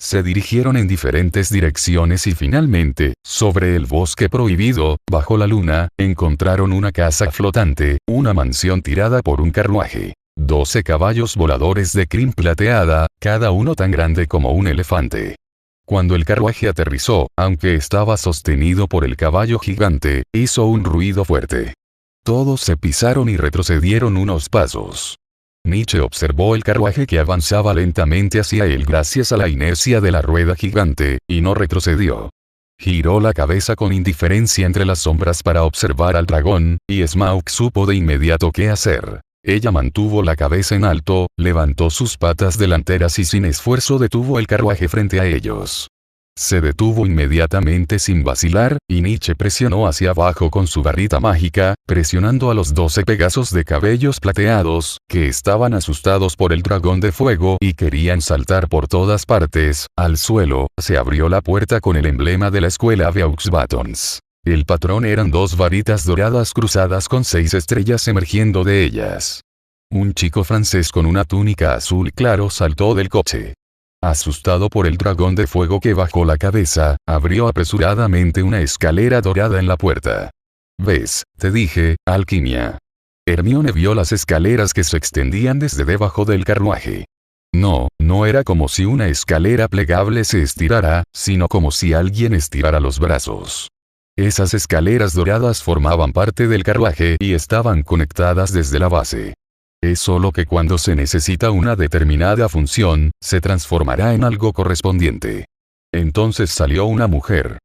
Se dirigieron en diferentes direcciones y finalmente, sobre el bosque prohibido, bajo la luna, encontraron una casa flotante, una mansión tirada por un carruaje. 12 caballos voladores de crin plateada, cada uno tan grande como un elefante. Cuando el carruaje aterrizó, aunque estaba sostenido por el caballo gigante, hizo un ruido fuerte. Todos se pisaron y retrocedieron unos pasos. Nietzsche observó el carruaje que avanzaba lentamente hacia él gracias a la inercia de la rueda gigante, y no retrocedió. Giró la cabeza con indiferencia entre las sombras para observar al dragón, y Smaug supo de inmediato qué hacer. Ella mantuvo la cabeza en alto, levantó sus patas delanteras y sin esfuerzo detuvo el carruaje frente a ellos. Se detuvo inmediatamente sin vacilar, y Nietzsche presionó hacia abajo con su varita mágica, presionando a los 12 pegasos de cabellos plateados, que estaban asustados por el dragón de fuego y querían saltar por todas partes, al suelo. Se abrió la puerta con el emblema de la escuela Beauxbatons. El patrón eran 2 varitas doradas cruzadas con 6 estrellas emergiendo de ellas. Un chico francés con una túnica azul claro saltó del coche. Asustado por el dragón de fuego que bajó la cabeza, abrió apresuradamente una escalera dorada en la puerta. «¿Ves? Te dije, alquimia». Hermione vio las escaleras que se extendían desde debajo del carruaje. No era como si una escalera plegable se estirara, sino como si alguien estirara los brazos. Esas escaleras doradas formaban parte del carruaje y estaban conectadas desde la base. Es solo que cuando se necesita una determinada función, se transformará en algo correspondiente. Entonces salió una mujer.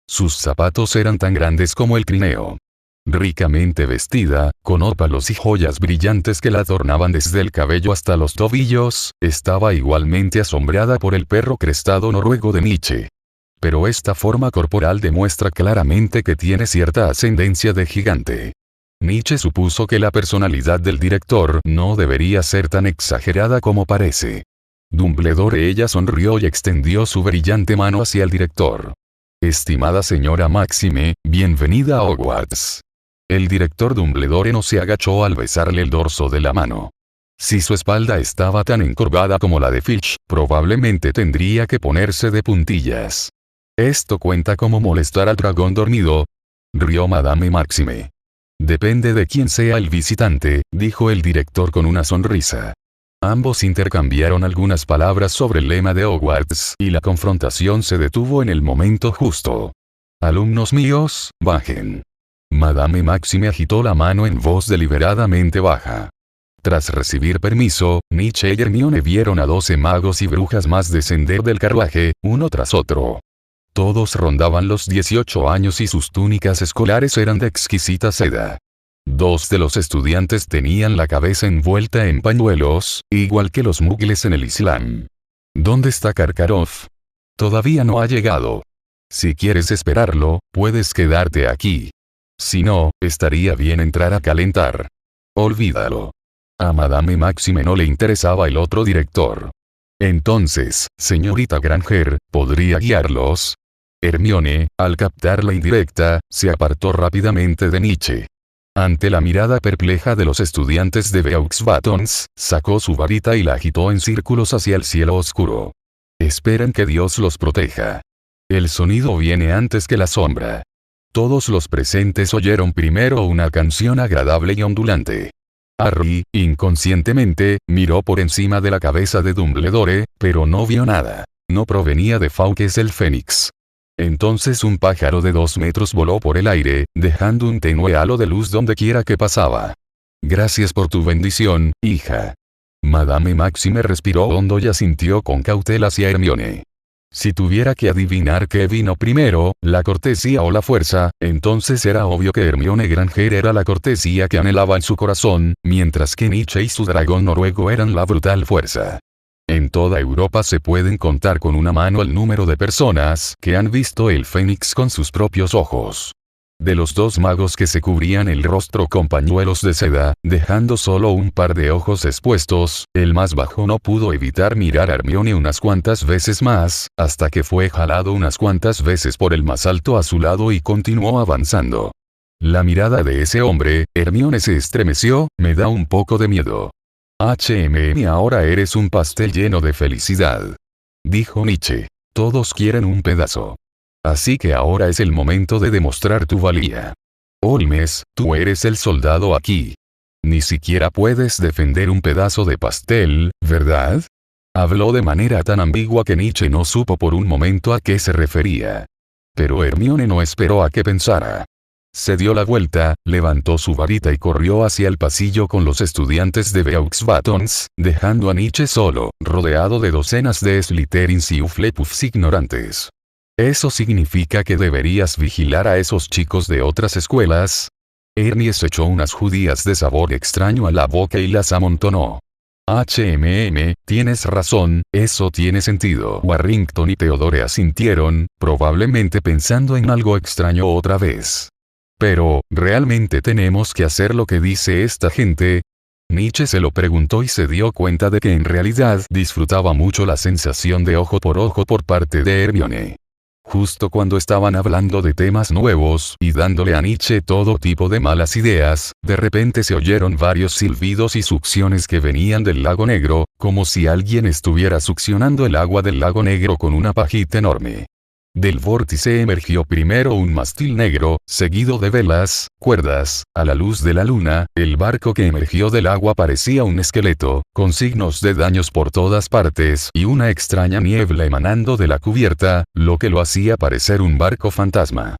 Sus zapatos eran tan grandes como el trineo. Ricamente vestida, con ópalos y joyas brillantes que la adornaban desde el cabello hasta los tobillos, estaba igualmente asombrada por el perro crestado noruego de Nietzsche. Pero esta forma corporal demuestra claramente que tiene cierta ascendencia de gigante. Nietzsche supuso que la personalidad del director no debería ser tan exagerada como parece. Dumbledore ella sonrió y extendió su brillante mano hacia el director. «Estimada señora Máxime, bienvenida a Hogwarts». El director Dumbledore no se agachó al besarle el dorso de la mano. Si su espalda estaba tan encorvada como la de Filch, probablemente tendría que ponerse de puntillas. «¿Esto cuenta como molestar al dragón dormido?», rió Madame Máxime. «Depende de quién sea el visitante», dijo el director con una sonrisa. Ambos intercambiaron algunas palabras sobre el lema de Hogwarts y la confrontación se detuvo en el momento justo. «Alumnos míos, bajen». Madame Máxime agitó la mano en voz deliberadamente baja. Tras recibir permiso, Nietzsche y Hermione vieron a 12 magos y brujas más descender del carruaje, uno tras otro. Todos rondaban los 18 años y sus túnicas escolares eran de exquisita seda. 2 de los estudiantes tenían la cabeza envuelta en pañuelos, igual que los mugles en el Islam. «¿Dónde está Karkaroff?» «Todavía no ha llegado. Si quieres esperarlo, puedes quedarte aquí. Si no, estaría bien entrar a calentar». «Olvídalo». A Madame Máxime no le interesaba el otro director. «Entonces, señorita Granger, ¿podría guiarlos?». Hermione, al captar la indirecta, se apartó rápidamente de Nietzsche. Ante la mirada perpleja de los estudiantes de Beauxbatons, sacó su varita y la agitó en círculos hacia el cielo oscuro. «Esperen que Dios los proteja». El sonido viene antes que la sombra. Todos los presentes oyeron primero una canción agradable y ondulante. Harry, inconscientemente, miró por encima de la cabeza de Dumbledore, pero no vio nada. No provenía de Fawkes el Fénix. Entonces un pájaro de 2 metros voló por el aire, dejando un tenue halo de luz donde quiera que pasaba. Gracias por tu bendición, hija. Madame Maxime respiró hondo y asintió con cautela hacia Hermione. Si tuviera que adivinar qué vino primero, la cortesía o la fuerza, entonces era obvio que Hermione Granger era la cortesía que anhelaba en su corazón, mientras que Nietzsche y su dragón noruego eran la brutal fuerza. En toda Europa se pueden contar con una mano el número de personas que han visto el Fénix con sus propios ojos. De los 2 magos que se cubrían el rostro con pañuelos de seda, dejando solo un par de ojos expuestos, el más bajo no pudo evitar mirar a Hermione unas cuantas veces más, hasta que fue jalado unas cuantas veces por el más alto a su lado y continuó avanzando. La mirada de ese hombre, Hermione se estremeció, me da un poco de miedo. Ahora eres un pastel lleno de felicidad. Dijo Nietzsche. Todos quieren un pedazo. Así que ahora es el momento de demostrar tu valía. Holmes, tú eres el soldado aquí. Ni siquiera puedes defender un pedazo de pastel, ¿verdad? Habló de manera tan ambigua que Nietzsche no supo por un momento a qué se refería. Pero Hermione no esperó a que pensara. Se dio la vuelta, levantó su varita y corrió hacia el pasillo con los estudiantes de Beaux Batons, dejando a Nietzsche solo, rodeado de docenas de Slytherins y Hufflepuffs ignorantes. ¿Eso significa que deberías vigilar a esos chicos de otras escuelas? Ernie se echó unas judías de sabor extraño a la boca y las amontonó. Tienes razón, eso tiene sentido. Warrington y Theodore asintieron, probablemente pensando en algo extraño otra vez. Pero, ¿realmente tenemos que hacer lo que dice esta gente? Nietzsche se lo preguntó y se dio cuenta de que en realidad disfrutaba mucho la sensación de ojo por parte de Hermione. Justo cuando estaban hablando de temas nuevos y dándole a Nietzsche todo tipo de malas ideas, de repente se oyeron varios silbidos y succiones que venían del lago negro, como si alguien estuviera succionando el agua del lago negro con una pajita enorme. Del vórtice emergió primero un mástil negro, seguido de velas, cuerdas, a la luz de la luna. El barco que emergió del agua parecía un esqueleto, con signos de daños por todas partes y una extraña niebla emanando de la cubierta, lo que lo hacía parecer un barco fantasma.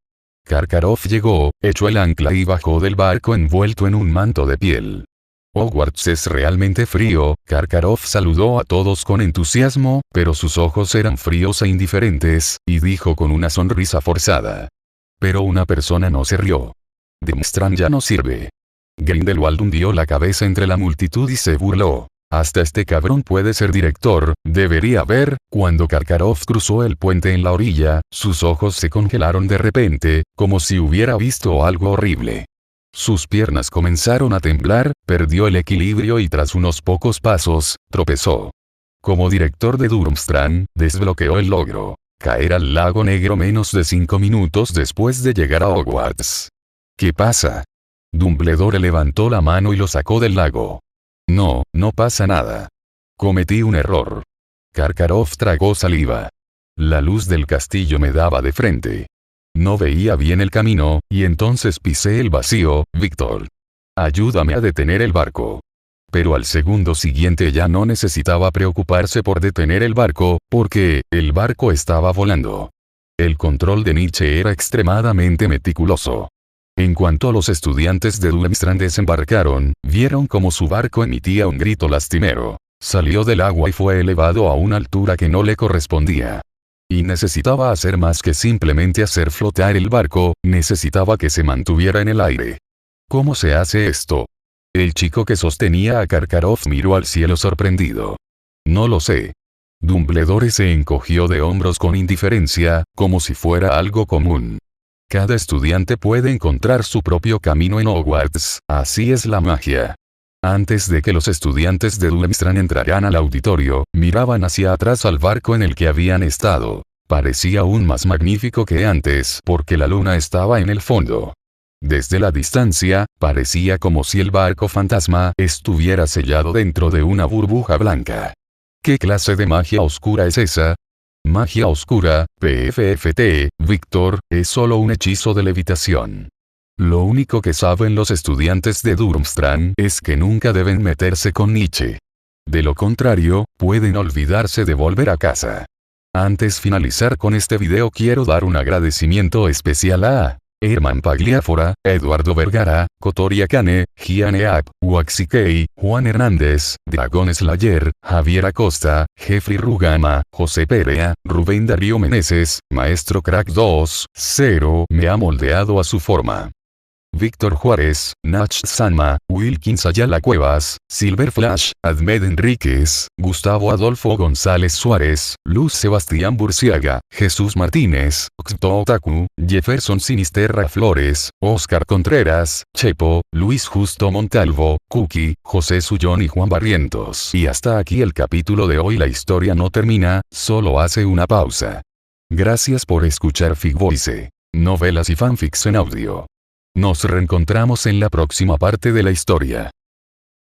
Karkaroff llegó, echó el ancla y bajó del barco envuelto en un manto de piel. Hogwarts es realmente frío. Karkaroff saludó a todos con entusiasmo, pero sus ojos eran fríos e indiferentes, y dijo con una sonrisa forzada. Pero una persona no se rió. Durmstrang ya no sirve. Grindelwald hundió la cabeza entre la multitud y se burló. Hasta este cabrón puede ser director, debería ver. Cuando Karkaroff cruzó el puente en la orilla, sus ojos se congelaron de repente, como si hubiera visto algo horrible. Sus piernas comenzaron a temblar, perdió el equilibrio y tras unos pocos pasos, tropezó. Como director de Durmstrang, desbloqueó el logro. Caer al lago negro menos de 5 minutos después de llegar a Hogwarts. ¿Qué pasa? Dumbledore levantó la mano y lo sacó del lago. No, no pasa nada. Cometí un error. Karkaroff tragó saliva. La luz del castillo me daba de frente. No veía bien el camino, y entonces pisé el vacío. Víctor. Ayúdame a detener el barco. Pero al segundo siguiente ya no necesitaba preocuparse por detener el barco, porque el barco estaba volando. El control de Nietzsche era extremadamente meticuloso. En cuanto los estudiantes de Durmstrang desembarcaron, vieron como su barco emitía un grito lastimero. Salió del agua y fue elevado a una altura que no le correspondía. Y necesitaba hacer más que simplemente hacer flotar el barco, necesitaba que se mantuviera en el aire. ¿Cómo se hace esto? El chico que sostenía a Karkaroff miró al cielo sorprendido. No lo sé. Dumbledore se encogió de hombros con indiferencia, como si fuera algo común. Cada estudiante puede encontrar su propio camino en Hogwarts, así es la magia. Antes de que los estudiantes de Durmstrang entraran al auditorio, miraban hacia atrás al barco en el que habían estado. Parecía aún más magnífico que antes porque la luna estaba en el fondo. Desde la distancia, parecía como si el barco fantasma estuviera sellado dentro de una burbuja blanca. ¿Qué clase de magia oscura es esa? Magia oscura, PFFT, Víctor, es solo un hechizo de levitación. Lo único que saben los estudiantes de Durmstrang es que nunca deben meterse con Nietzsche. De lo contrario, pueden olvidarse de volver a casa. Antes finalizar con este video quiero dar un agradecimiento especial a Herman Pagliafora, Eduardo Vergara, Kotoria Kane, Gianne App, Waxikei, Juan Hernández, Dragon Slayer, Javier Acosta, Jeffrey Rugama, José Perea, Rubén Darío Meneses, Maestro Crack 2.0 me ha moldeado a su forma. Víctor Juárez, Nach Sanma, Wilkins Ayala Cuevas, Silver Flash, Ahmed Enríquez, Gustavo Adolfo González Suárez, Luz Sebastián Burciaga, Jesús Martínez, Oxto Otaku, Jefferson Sinisterra Flores, Oscar Contreras, Chepo, Luis Justo Montalvo, Cookie, José Sullón y Juan Barrientos. Y hasta aquí el capítulo de hoy. La historia no termina, solo hace una pausa. Gracias por escuchar Figvoice, novelas y fanfics en audio. Nos reencontramos en la próxima parte de la historia.